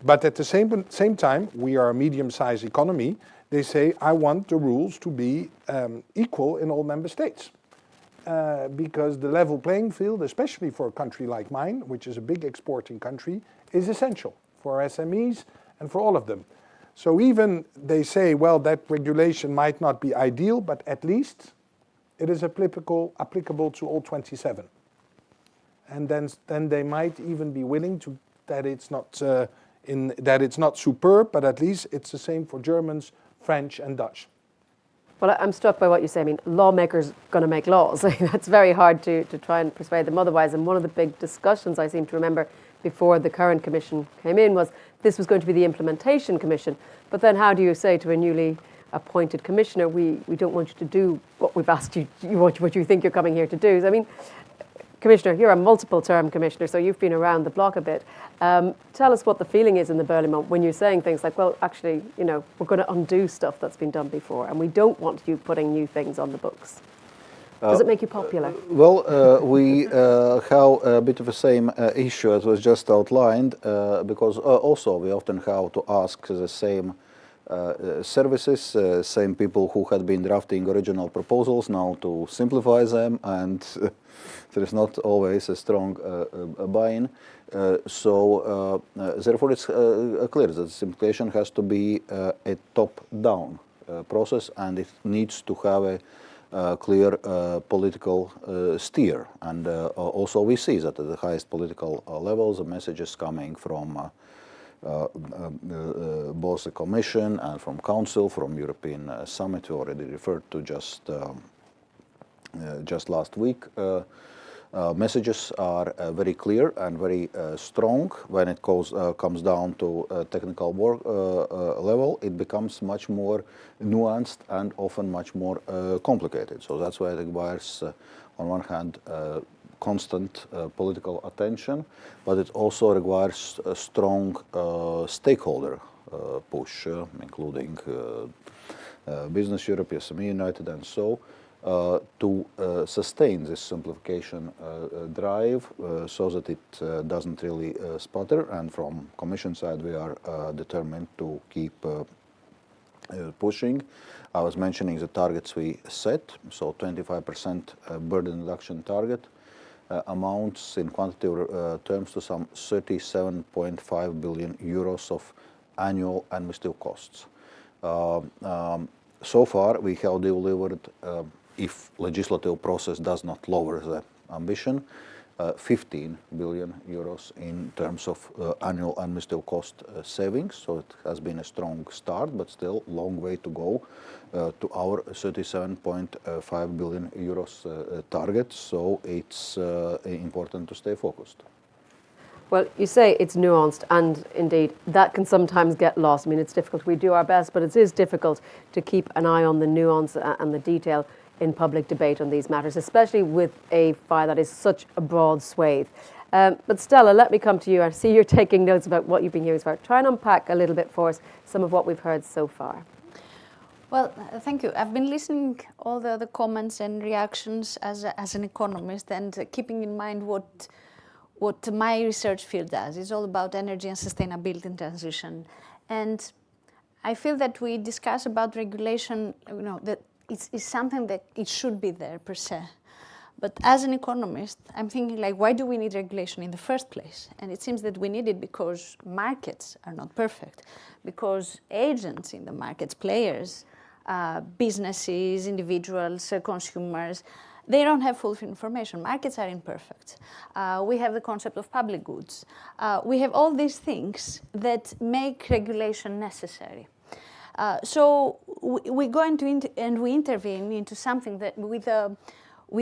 but at the same time, we are a medium-sized economy. They say, I want the rules to be equal in all member states. Because the level playing field, especially for a country like mine, which is a big exporting country, is essential for SMEs and for all of them. So even they say, well, that regulation might not be ideal, but at least it is applicable to all 27. And then they might even be willing to that it's not superb, but at least it's the same for Germans, French, and Dutch. Well, I'm struck by what you say. I mean, lawmakers going to make laws. That's very hard to try and persuade them otherwise. And one of the big discussions I seem to remember before the current commission came in was this was going to be the implementation commission. But then how do you say to a newly appointed commissioner, we don't want you to do what we've asked you, what you think you're coming here to do? So, I mean, Commissioner, you're a multiple-term commissioner, so you've been around the block a bit. Tell us what the feeling is in the Parliament when you're saying things like, well, actually, you know, we're going to undo stuff that's been done before, and we don't want you putting new things on the books. Does it make you popular? Well, we have a bit of the same issue as was just outlined, because also we often have to ask the same services, same people who had been drafting original proposals now to simplify them, and there is not always a strong buy-in. So therefore it's clear that simplification has to be a top-down process, and it needs to have a clear political steer. And also we see that at the highest political levels, the messages coming from both the Commission and from Council, from European Summit, we already referred to just last week. Messages are very clear and very strong. When it comes down to technical work level, it becomes much more nuanced and often much more complicated. So that's why it requires, on one hand, constant political attention, but it also requires a strong stakeholder push, including Business Europe, SME United, and so to sustain this simplification drive so that it doesn't really sputter. And from Commission side, we are determined to keep pushing. I was mentioning the targets we set, so 25% burden reduction target amounts in quantitative terms to some 37.5 billion euros of annual administrative costs. So far, we have delivered, if legislative process does not lower the ambition, 15 billion euros in terms of annual administrative cost savings. So it has been a strong start, but still long way to go to our 37.5 billion euros target. So it's important to stay focused. Well, you say it's nuanced, and indeed that can sometimes get lost. I mean, it's difficult. We do our best, but it is difficult to keep an eye on the nuance and the detail. in public debate on these matters, especially with a file that is such a broad swathe. But Stella, let me come to you. I see you're taking notes about what you've been hearing so far. Try and unpack a little bit for us some of what we've heard so far. Well, thank you. I've been listening all the comments and reactions as an economist, and keeping in mind what my research field does. It's all about energy and sustainability and transition. And I feel that we discuss about regulation, that it's something that it should be there per se. But as an economist, I'm thinking like, why do we need regulation in the first place? And it seems that we need it because markets are not perfect, because agents in the markets, players, businesses, individuals, consumers, they don't have full information. Markets are imperfect. We have the concept of public goods. We have all these things that make regulation necessary. So we go into and we intervene into something that with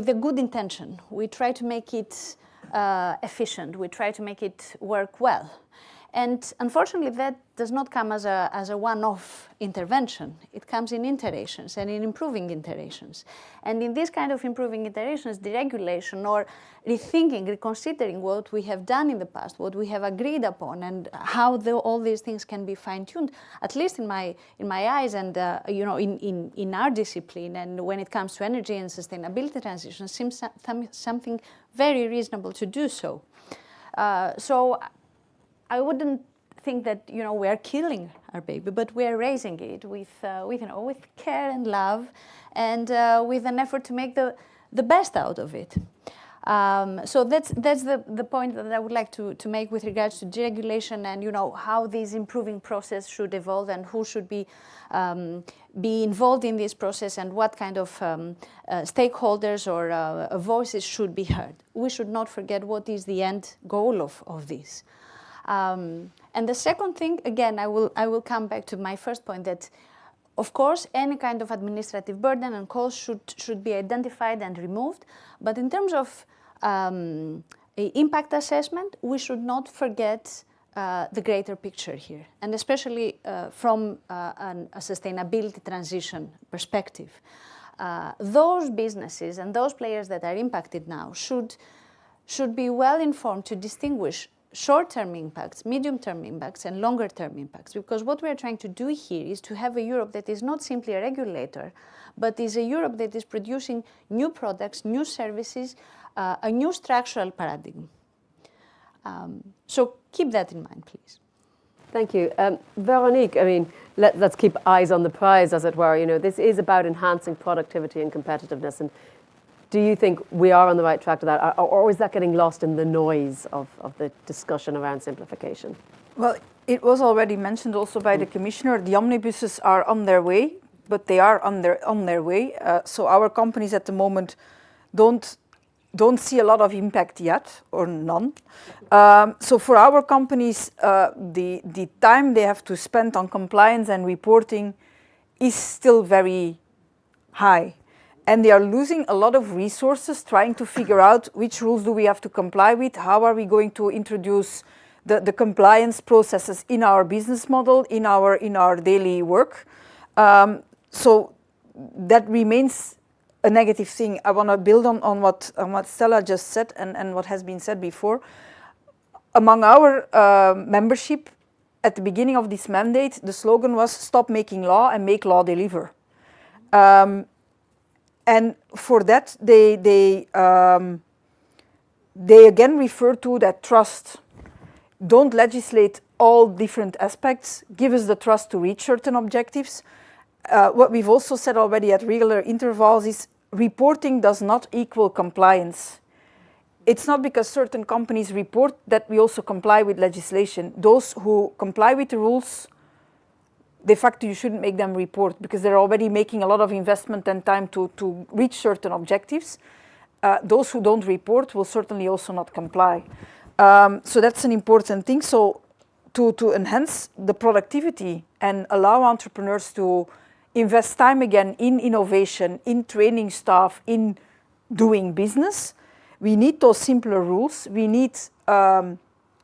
a good intention. We try to make it efficient. We try to make it work well. And unfortunately, that does not come as a one-off intervention. It comes in iterations and in improving iterations. And in this kind of improving iterations, deregulation or rethinking, reconsidering what we have done in the past, what we have agreed upon, and how all these things can be fine-tuned, at least in my eyes, and in our discipline, and when it comes to energy and sustainability transition, seems something very reasonable to do so. So I wouldn't think that we are killing our baby, but we are raising it with care and love, and with an effort to make the best out of it. So that's the point that I would like to make with regards to deregulation, and how this improving process should evolve, and who should be involved in this process, and what kind of stakeholders or voices should be heard. We should not forget what is the end goal of this. And the second thing, again, I will come back to my first point, that of course any kind of administrative burden and cost should be identified and removed. But in terms of impact assessment, we should not forget the greater picture here, and especially from a sustainability transition perspective. Those businesses and those players that are impacted now should be well informed to distinguish short-term impacts, medium-term impacts, and longer-term impacts. Because what we are trying to do here is to have a Europe that is not simply a regulator, but is a Europe that is producing new products, new services, a new structural paradigm. So keep that in mind, please. Thank you. Veronique, I mean, let's keep eyes on the prize, as it were. This is about enhancing productivity and competitiveness. And do you think we are on the right track to that, or is that getting lost in the noise of the discussion around simplification? Well, it was already mentioned also by the Commissioner. The omnibuses are on their way, but they are on their way. So our companies at the moment don't see a lot of impact yet, or none. So for our companies, the time they have to spend on compliance and reporting is still very high. And they are losing a lot of resources trying to figure out which rules do we have to comply with, how are we going to introduce the compliance processes in our business model, in our daily work. So that remains a negative thing. I want to build on what Stella just said and what has been said before. Among our membership, at the beginning of this mandate, the slogan was "Stop making law and make law deliver." And for that, they again refer to that trust. Don't legislate all different aspects. Give us the trust to reach certain objectives. What we've also said already at regular intervals is reporting does not equal compliance. It's not because certain companies report that we also comply with legislation. Those who comply with the rules, de facto, you shouldn't make them report because they're already making a lot of investment and time to reach certain objectives. Those who don't report will certainly also not comply. So that's an important thing. So to enhance the productivity and allow entrepreneurs to invest time again in innovation, in training staff, in doing business, we need those simpler rules. We need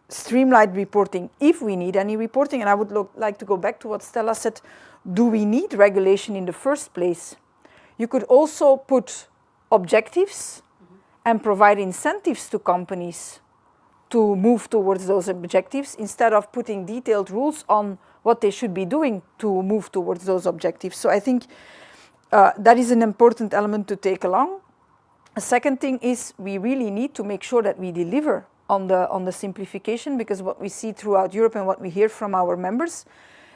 streamlined reporting if we need any reporting. And I would like to go back to what Stella said. Do we need regulation in the first place? You could also put objectives and provide incentives to companies to move towards those objectives instead of putting detailed rules on what they should be doing to move towards those objectives. So I think that is an important element to take along. A second thing is we really need to make sure that we deliver on the simplification, because what we see throughout Europe and what we hear from our members,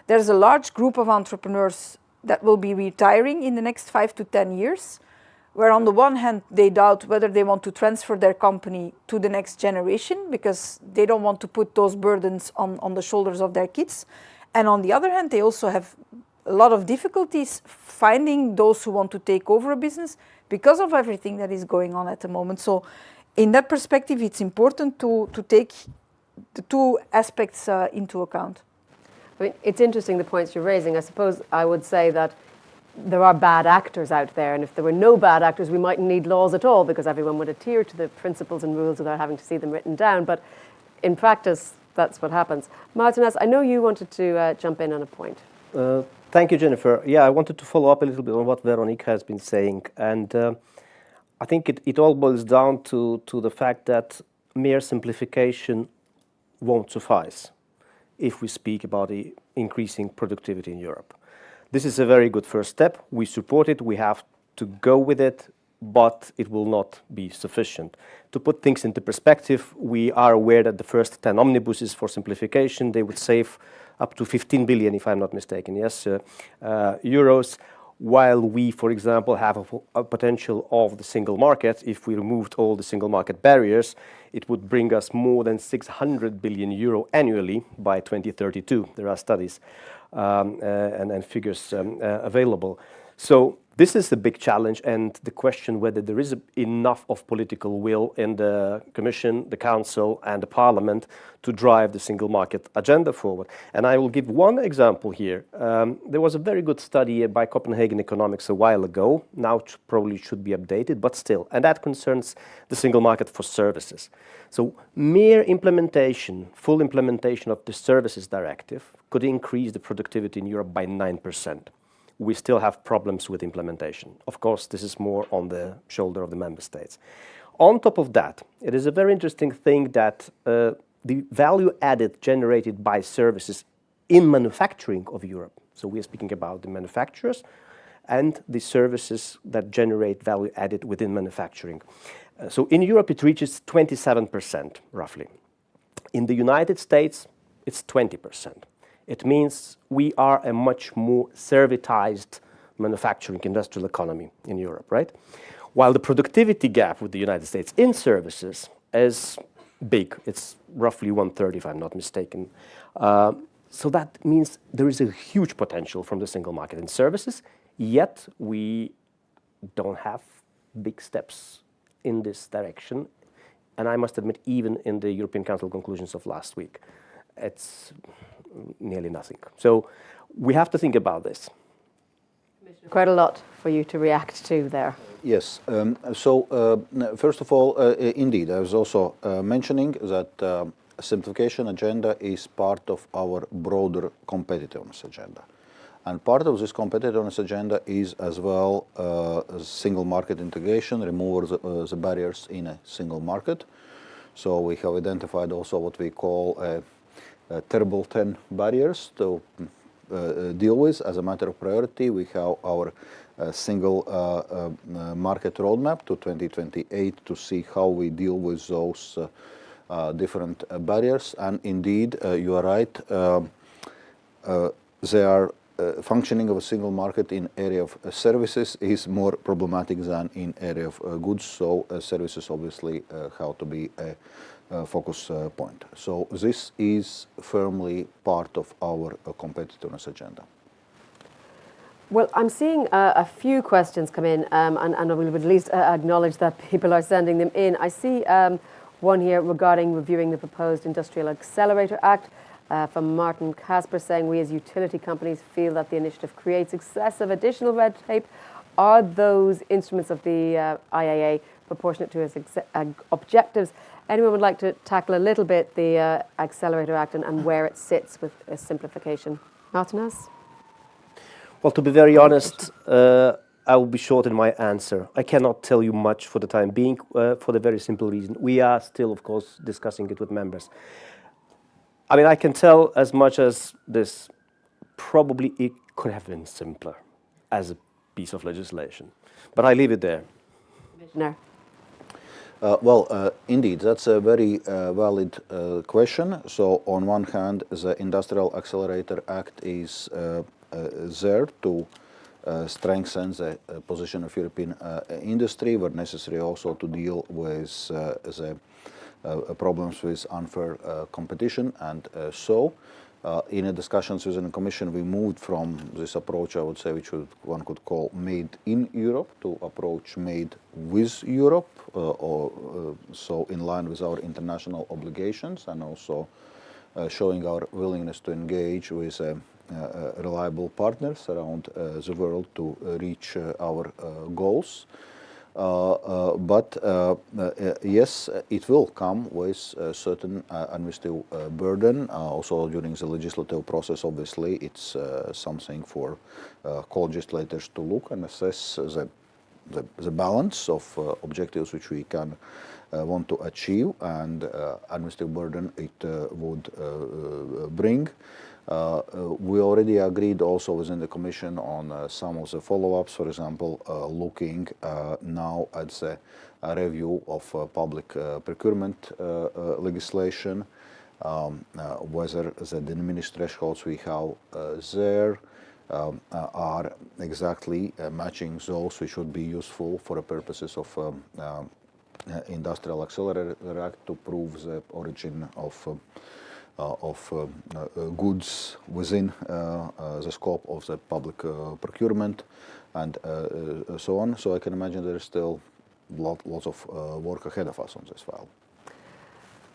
there's a large group of entrepreneurs that will be retiring in the next 5 to 10 years, where on the one hand they doubt whether they want to transfer their company to the next generation because they don't want to put those burdens on the shoulders of their kids. And on the other hand, they also have a lot of difficulties finding those who want to take over a business because of everything that is going on at the moment. So in that perspective, it's important to take the two aspects into account. I mean, it's interesting the points you're raising. I suppose I would say that there are bad actors out there, and if there were no bad actors, we mightn't need laws at all because everyone would adhere to the principles and rules without having to see them written down. But in practice, that's what happens. Martinez, I know you wanted to jump in on a point. Thank you, Jennifer. Yeah, I wanted to follow up a little bit on what Veronique has been saying. And I think it all boils down to the fact that mere simplification won't suffice if we speak about the increasing productivity in Europe. This is a very good first step. We support it. We have to go with it, but it will not be sufficient. To put things into perspective, we are aware that the first 10 omnibuses for simplification, they would save up to 15 billion, if I'm not mistaken, yes, euros, while we, for example, have a potential of the single market. If we removed all the single market barriers, it would bring us more than 600 billion euro annually by 2032. There are studies and figures available. So this is the big challenge, and the question whether there is enough of political will in the Commission, the Council and the Parliament to drive the single market agenda forward. And I will give one example here. There was a very good study by Copenhagen Economics a while ago. Now it probably should be updated, but still. And that concerns the single market for services. So mere implementation, full implementation of the Services Directive could increase the productivity in Europe by 9%. We still have problems with implementation. Of course, this is more on the shoulder of the member states. On top of that, it is a very interesting thing that the value added generated by services in manufacturing of Europe, so we are speaking about the manufacturers and the services that generate value added within manufacturing. So in Europe, it reaches 27%, roughly. In the United States, it's 20%. It means we are a much more servitized manufacturing industrial economy in Europe, right? While the productivity gap with the United States in services is big. It's roughly 1/3, if I'm not mistaken. So that means there is a huge potential from the single market in services, yet we don't have big steps in this direction. And I must admit, even in the European Council conclusions of last week, it's nearly nothing. So we have to think about this. Quite a lot for you to react to there. Yes. First of all, indeed, I was also mentioning that simplification agenda is part of our broader competitiveness agenda. And part of this competitiveness agenda is as well single market integration, remove the barriers in a single market. So we have identified also what we call terrible 10 barriers to deal with as a matter of priority. We have our single market roadmap to 2028 to see how we deal with those different barriers. And indeed, you are right, they are functioning of a single market in area of services is more problematic than in area of goods. So services obviously have to be a focus point. So this is firmly part of our competitiveness agenda. Well, I'm seeing a few questions come in, and we would at least acknowledge that people are sending them in. I see one here regarding reviewing the proposed Industrial Accelerator Act from Martin Casper saying, we as utility companies feel that the initiative creates excessive additional red tape. Are those instruments of the IAA proportionate to its objectives? Anyone would like to tackle a little bit the Accelerator Act and where it sits with simplification? Martinez? Well, to be very honest, I will be short in my answer. I cannot tell you much for the time being, for the very simple reason. We are still, of course, discussing it with members. I mean, I can tell as much as this. Probably it could have been simpler as a piece of legislation. But I leave it there. Commissioner. Indeed, that's a very valid question. So on one hand, the Industrial Accelerator Act is there to strengthen the position of European industry, where necessary also to deal with the problems with unfair competition. And in the discussions within the Commission, we moved from this approach, I would say, which one could call made in Europe, to approach made with Europe, so in line with our international obligations, and also showing our willingness to engage with reliable partners around the world to reach our goals. But yes, it will come with a certain administrative burden. Also during the legislative process, obviously, it's something for co-legislators to look and assess the balance of objectives which we can want to achieve and administrative burden it would bring. We already agreed also within the Commission on some of the follow-ups, for example, looking now at the review of public procurement legislation, whether the diminished thresholds we have there are exactly matching those which would be useful for the purposes of Industrial Accelerator Act to prove the origin of goods within the scope of the public procurement and so on. So I can imagine there is still lots of work ahead of us on this file.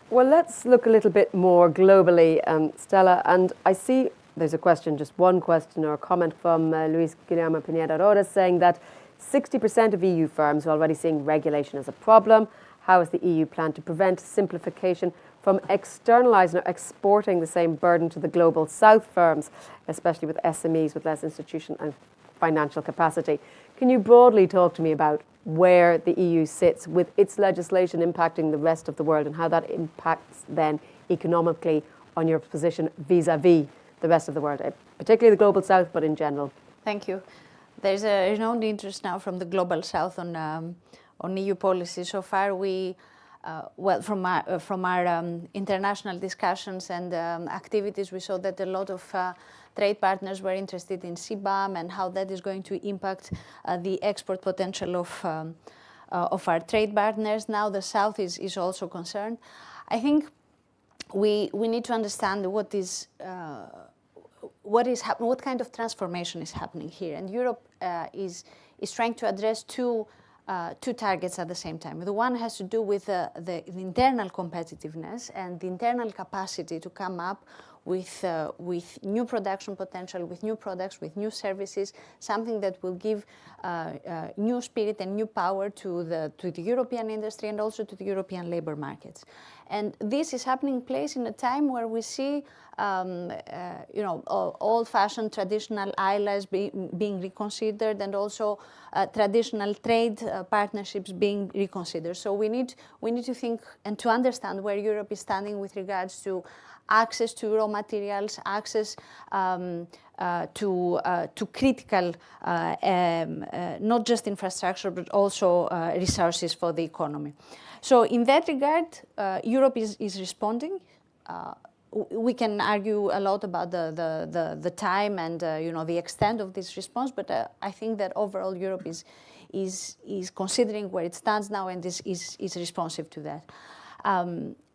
Well, let's look a little bit more globally, Stella, and I see there's a question, just one question or a comment from Luis Guillermo Pineda Rodas saying that 60% of EU firms are already seeing regulation as a problem. How is the EU plan to prevent simplification from externalising or exporting the same burden to the global south firms, especially with SMEs with less institution and financial capacity? Can you broadly talk to me about where the EU sits with its legislation impacting the rest of the world and how that impacts then economically on your position vis-à-vis the rest of the world, particularly the global south, but in general? Thank you. There's a renowned interest now from the global south on EU policy. So far, we from our international discussions and activities, we saw that a lot of trade partners were interested in CBAM and how that is going to impact the export potential of our trade partners. Now the South is also concerned. I think we need to understand what kind of transformation is happening here, and Europe is trying to address two targets at the same time. The one has to do with the internal competitiveness and the internal capacity to come up with new production potential, with new products, with new services, something that will give new spirit and new power to the European industry and also to the European labor markets. And this is happening place in a time where we see old-fashioned traditional allies being reconsidered and also traditional trade partnerships being reconsidered. So we need to think and to understand where Europe is standing with regards to access to raw materials, access to critical, not just infrastructure, but also resources for the economy. So in that regard, Europe is responding. We can argue a lot about the time and the extent of this response, but I think that overall Europe is considering where it stands now and is responsive to that.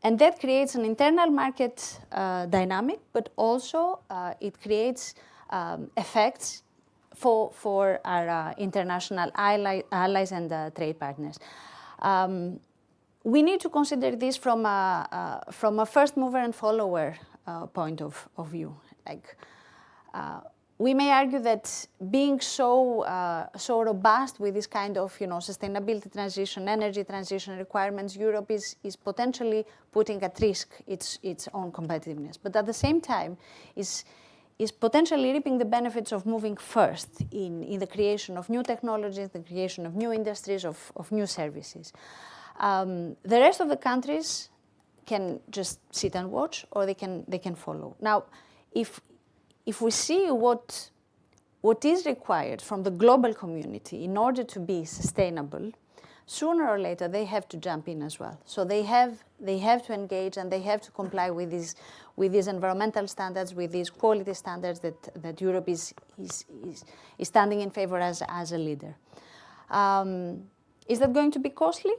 And that creates an internal market dynamic, but also it creates effects for our international allies and trade partners. We need to consider this from a first mover and follower point of view. We may argue that being so robust with this kind of sustainability transition, energy transition requirements, Europe is potentially putting at risk its own competitiveness. But at the same time, is potentially reaping the benefits of moving first in the creation of new technologies, the creation of new industries, of new services. The rest of the countries can just sit and watch, or they can follow. Now, if we see what is required from the global community in order to be sustainable, sooner or later they have to jump in as well. So they have to engage, and they have to comply with these environmental standards, with these quality standards that Europe is standing in favor as a leader. Is that going to be costly?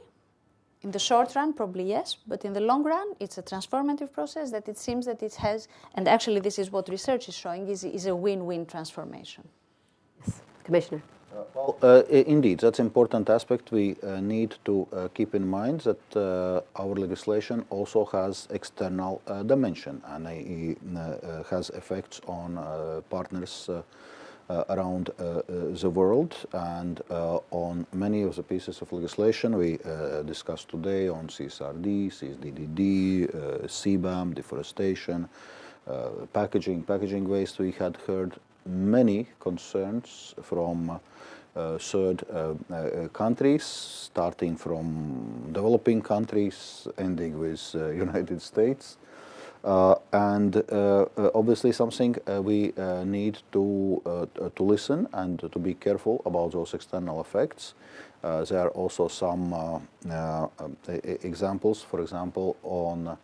In the short run, probably yes, but in the long run, it's a transformative process that it seems that it has, and actually this is what research is showing, is a win-win transformation. Yes. Commissioner. Indeed, that's an important aspect. We need to keep in mind that our legislation also has external dimension, and has effects on partners around the world, and on many of the pieces of legislation we discussed today on CSRD, CSDDD, CBAM, deforestation, packaging waste. We had heard many concerns from third countries, starting from developing countries, ending with United States. And obviously something we need to listen and to be careful about those external effects. There are also some examples, for example, on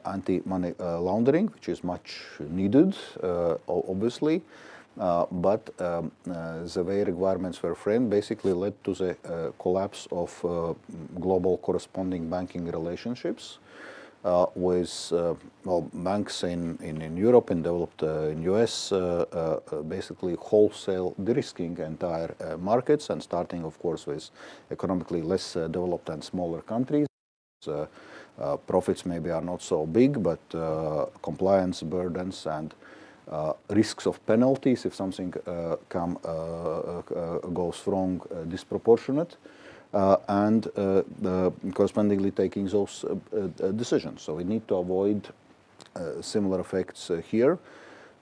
anti-money laundering, which is much needed, obviously. But the way requirements were framed basically led to the collapse of global corresponding banking relationships. With banks in Europe and developed in US, basically wholesale de-risking entire markets, and starting, of course, with economically less developed and smaller countries. Profits maybe are not so big, but compliance burdens and risks of penalties if something goes wrong disproportionate. And correspondingly taking those decisions. So we need to avoid similar effects here.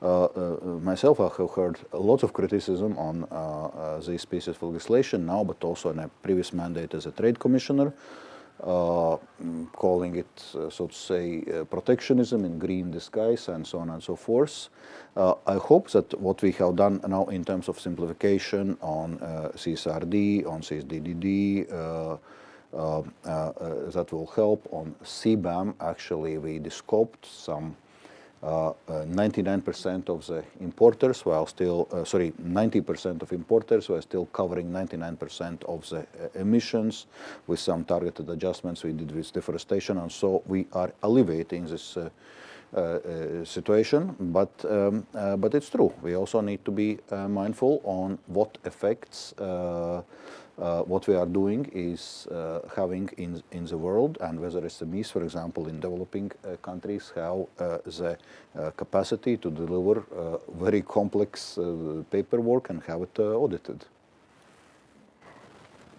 Myself, I have heard a lot of criticism on these pieces of legislation now, but also in a previous mandate as a trade commissioner, calling it, so to say, protectionism in green disguise, and so on and so forth. I hope that what we have done now in terms of simplification on CSRD, on CSDDD, that will help. On CBAM, actually, we descoped some 99% of the importers, while still, 90% of importers were still covering 99% of the emissions with some targeted adjustments we did with deforestation, and so we are alleviating this situation. But it's true. We also need to be mindful on what effects what we are doing is having in the world, and whether SMEs, for example, in developing countries, have the capacity to deliver very complex paperwork and have it audited.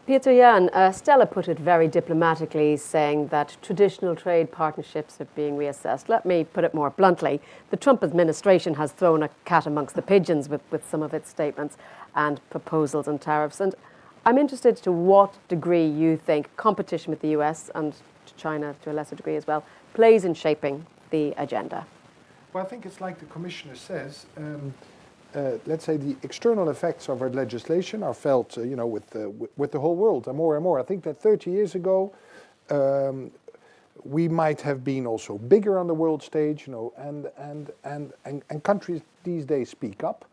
Peter Jan, Stella put it very diplomatically, saying that traditional trade partnerships are being reassessed. Let me put it more bluntly. The Trump administration has thrown a cat amongst the pigeons with some of its statements and proposals on tariffs. And I'm interested to what degree you think competition with the US and China to a lesser degree as well plays in shaping the agenda. Well, I think it's like the Commissioner says. Let's say the external effects of our legislation are felt, with the whole world, and more. I think that 30 years ago, we might have been also bigger on the world stage, and countries these days speak up.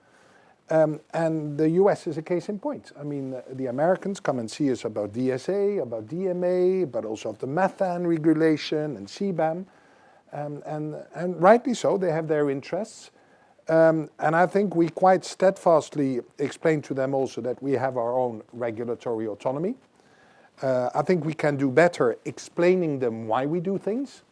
And the US is a case in point. I mean, the Americans come and see us about DSA, about DMA, but also of the methane regulation and CBAM. And rightly so, they have their interests. And I think we quite steadfastly explain to them also that we have our own regulatory autonomy. I think we can do better explaining them why we do things.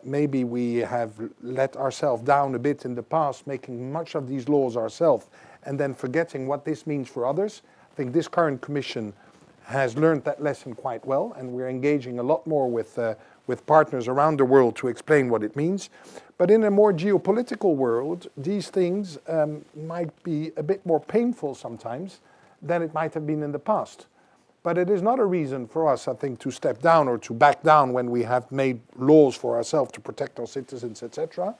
Maybe we have let ourselves down a bit in the past, making much of these laws ourselves, and then forgetting what this means for others. I think this current Commission has learned that lesson quite well, and we're engaging a lot more with with partners around the world to explain what it means. But in a more geopolitical world, these things might be a bit more painful sometimes than it might have been in the past. But it is not a reason for us, I think, to step down or to back down when we have made laws for ourselves to protect our citizens, etc.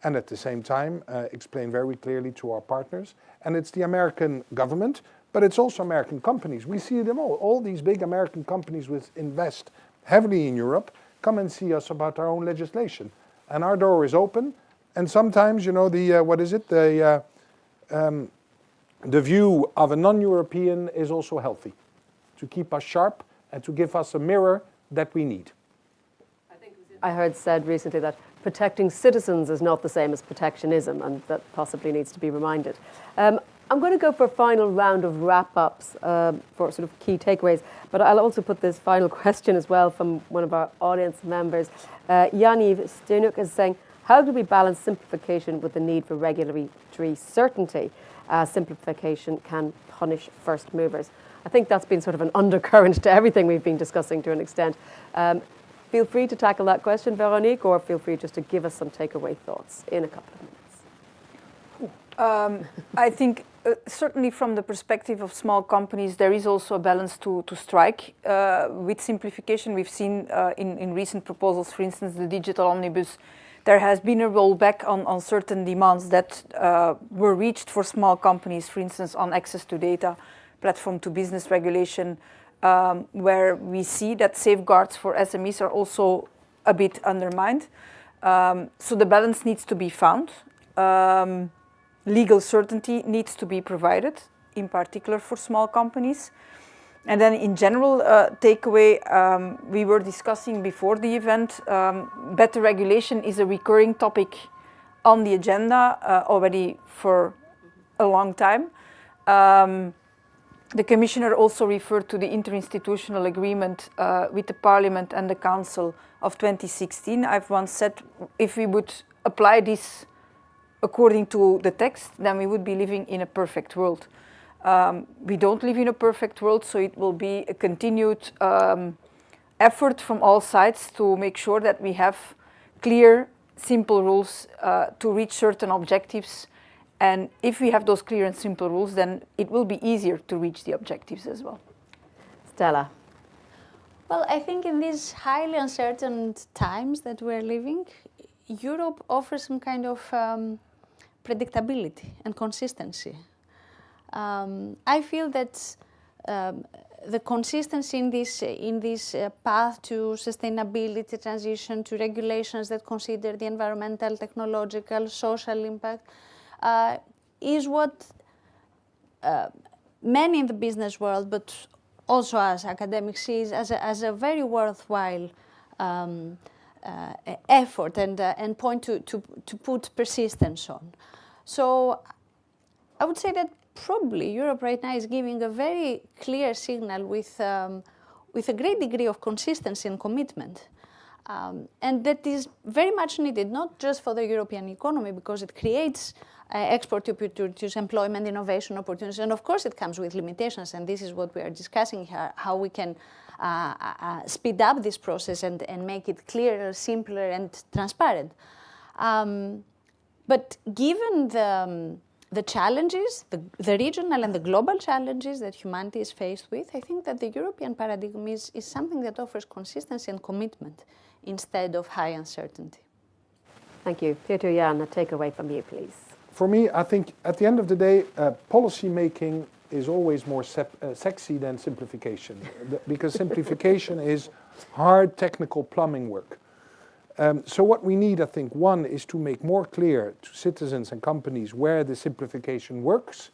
And at the same time, explain very clearly to our partners. And it's the American government, but it's also American companies. We see them all. All these big American companies which invest heavily in Europe come and see us about our own legislation. And our door is open. And sometimes, you know, the view of a non-European is also healthy, to keep us sharp and to give us a mirror that we need. I heard said recently that protecting citizens is not the same as protectionism, and that possibly needs to be reminded. I'm going to go for a final round of wrap-ups for sort of key takeaways, but I'll also put this final question as well from one of our audience members. Yaniv Stenuk is saying, how do we balance simplification with the need for regulatory certainty? Simplification can punish first movers. I think that's been sort of an undercurrent to everything we've been discussing to an extent. Feel free to tackle that question, Veronique, or feel free just to give us some takeaway thoughts in a couple of minutes. I think certainly from the perspective of small companies, there is also a balance to strike. With simplification, we've seen in recent proposals, for instance, the digital omnibus, there has been a rollback on certain demands that were reached for small companies, for instance, on access to data, platform to business regulation, where we see that safeguards for SMEs are also a bit undermined. So the balance needs to be found. Legal certainty needs to be provided, in particular for small companies. And then in general, takeaway, we were discussing before the event, better regulation is a recurring topic on the agenda already for a long time. The Commissioner also referred to the interinstitutional agreement with the Parliament and the Council of 2016. I've once said if we would apply this according to the text, then we would be living in a perfect world. We don't live in a perfect world, so it will be a continued effort from all sides to make sure that we have clear, simple rules to reach certain objectives. And if we have those clear and simple rules, then it will be easier to reach the objectives as well. Stella. Well, I think in these highly uncertain times that we're living, Europe offers some kind of predictability and consistency. I feel that the consistency in this path to sustainability transition, to regulations that consider the environmental, technological, social impact, is what many in the business world, but also as academics, sees as a very worthwhile effort and point to put persistence on. So I would say that probably Europe right now is giving a very clear signal with a great degree of consistency and commitment. And that is very much needed, not just for the European economy, because it creates export opportunities, employment, innovation opportunities, and of course it comes with limitations, and this is what we are discussing here, how we can speed up this process and make it clearer, simpler, and transparent. But given the challenges, the regional and the global challenges that humanity is faced with, I think that the European paradigm is something that offers consistency and commitment instead of high uncertainty. Thank you. Peter Jan, a takeaway from you, please. For me, I think at the end of the day, policy making is always more sexy than simplification, because simplification is hard technical plumbing work. So what we need, I think, one is to make more clear to citizens and companies where the simplification works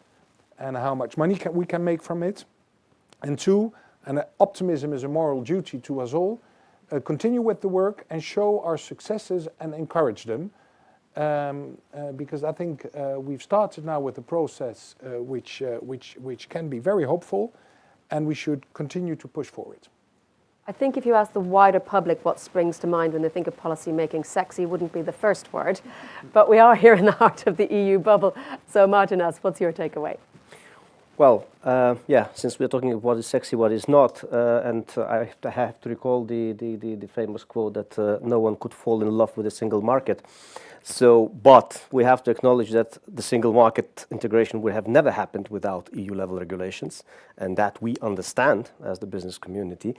and how much money we can make from it. And two, and optimism is a moral duty to us all, continue with the work and show our successes and encourage them. Because I think we've started now with a process which can be very hopeful, and we should continue to push forward. I think if you ask the wider public what springs to mind when they think of policy making, sexy wouldn't be the first word, but we are here in the heart of the EU bubble. So Martinas, what's your takeaway? Well, yeah, since we're talking about what is sexy, what is not, and I have to recall the famous quote that no one could fall in love with a single market. So, but we have to acknowledge that the single market integration would have never happened without EU-level regulations, and that we understand as the business community.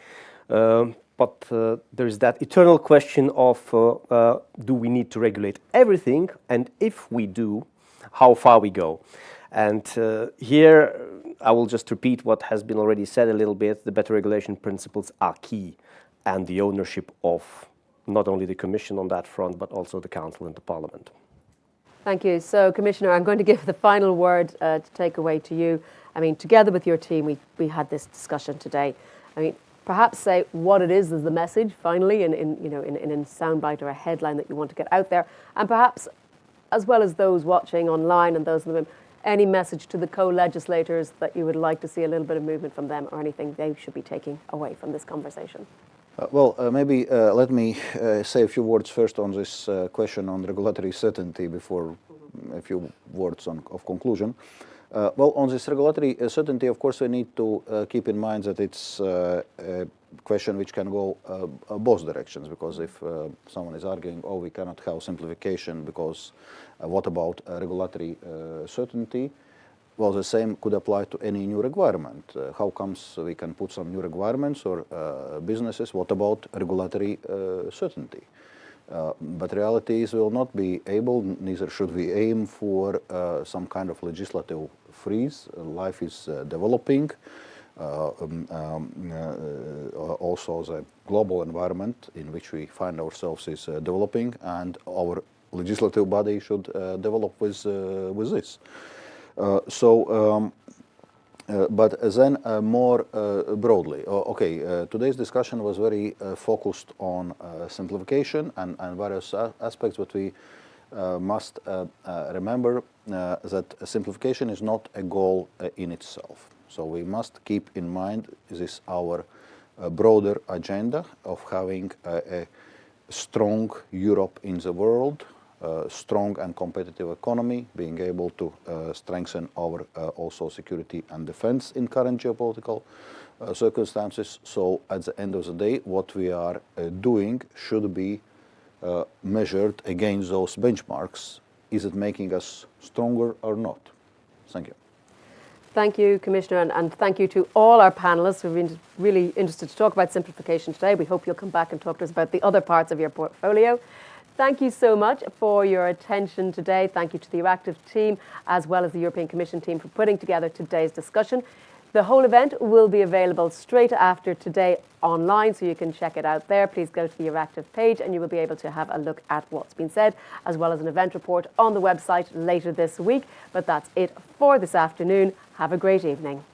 But there is that eternal question of do we need to regulate everything, and if we do, how far we go. And here I will just repeat what has been already said a little bit. The better regulation principles are key, and the ownership of not only the Commission on that front, but also the Council and the Parliament. Thank you. So, Commissioner, I'm going to give the final word to take away to you. I mean, together with your team, we had this discussion today. I mean, perhaps say what it is as the message, finally, in a soundbite or a headline that you want to get out there, and perhaps, as well as those watching online and those in the room, any message to the co-legislators that you would like to see a little bit of movement from them, or anything they should be taking away from this conversation? Maybe let me say a few words first on this question on regulatory certainty before a few words of conclusion. On this regulatory certainty, of course, we need to keep in mind that it's a question which can go both directions, because if someone is arguing, oh, we cannot have simplification because what about regulatory certainty? Well, the same could apply to any new requirement. How comes we can put some new requirements or businesses? What about regulatory certainty? But reality is we will not be able, neither should we aim for some kind of legislative freeze. Life is developing. Also, the global environment in which we find ourselves is developing, and our legislative body should develop with this. But then more broadly, today's discussion was very focused on simplification and various aspects, but we must remember that simplification is not a goal in itself. So we must keep in mind this our broader agenda of having a strong Europe in the world, strong and competitive economy, being able to strengthen our also security and defense in current geopolitical circumstances. So at the end of the day, what we are doing should be measured against those benchmarks. Is it making us stronger or not? Thank you. Thank you, Commissioner, and thank you to all our panellists who've been really interested to talk about simplification today. We hope you'll come back and talk to us about the other parts of your portfolio. Thank you so much for your attention today. Thank you to the Euractiv team, as well as the European Commission team, for putting together today's discussion. The whole event will be available straight after today online, so you can check it out there. Please go to the Euractiv page and you will be able to have a look at what's been said, as well as an event report on the website later this week. But that's it for this afternoon. Have a great evening.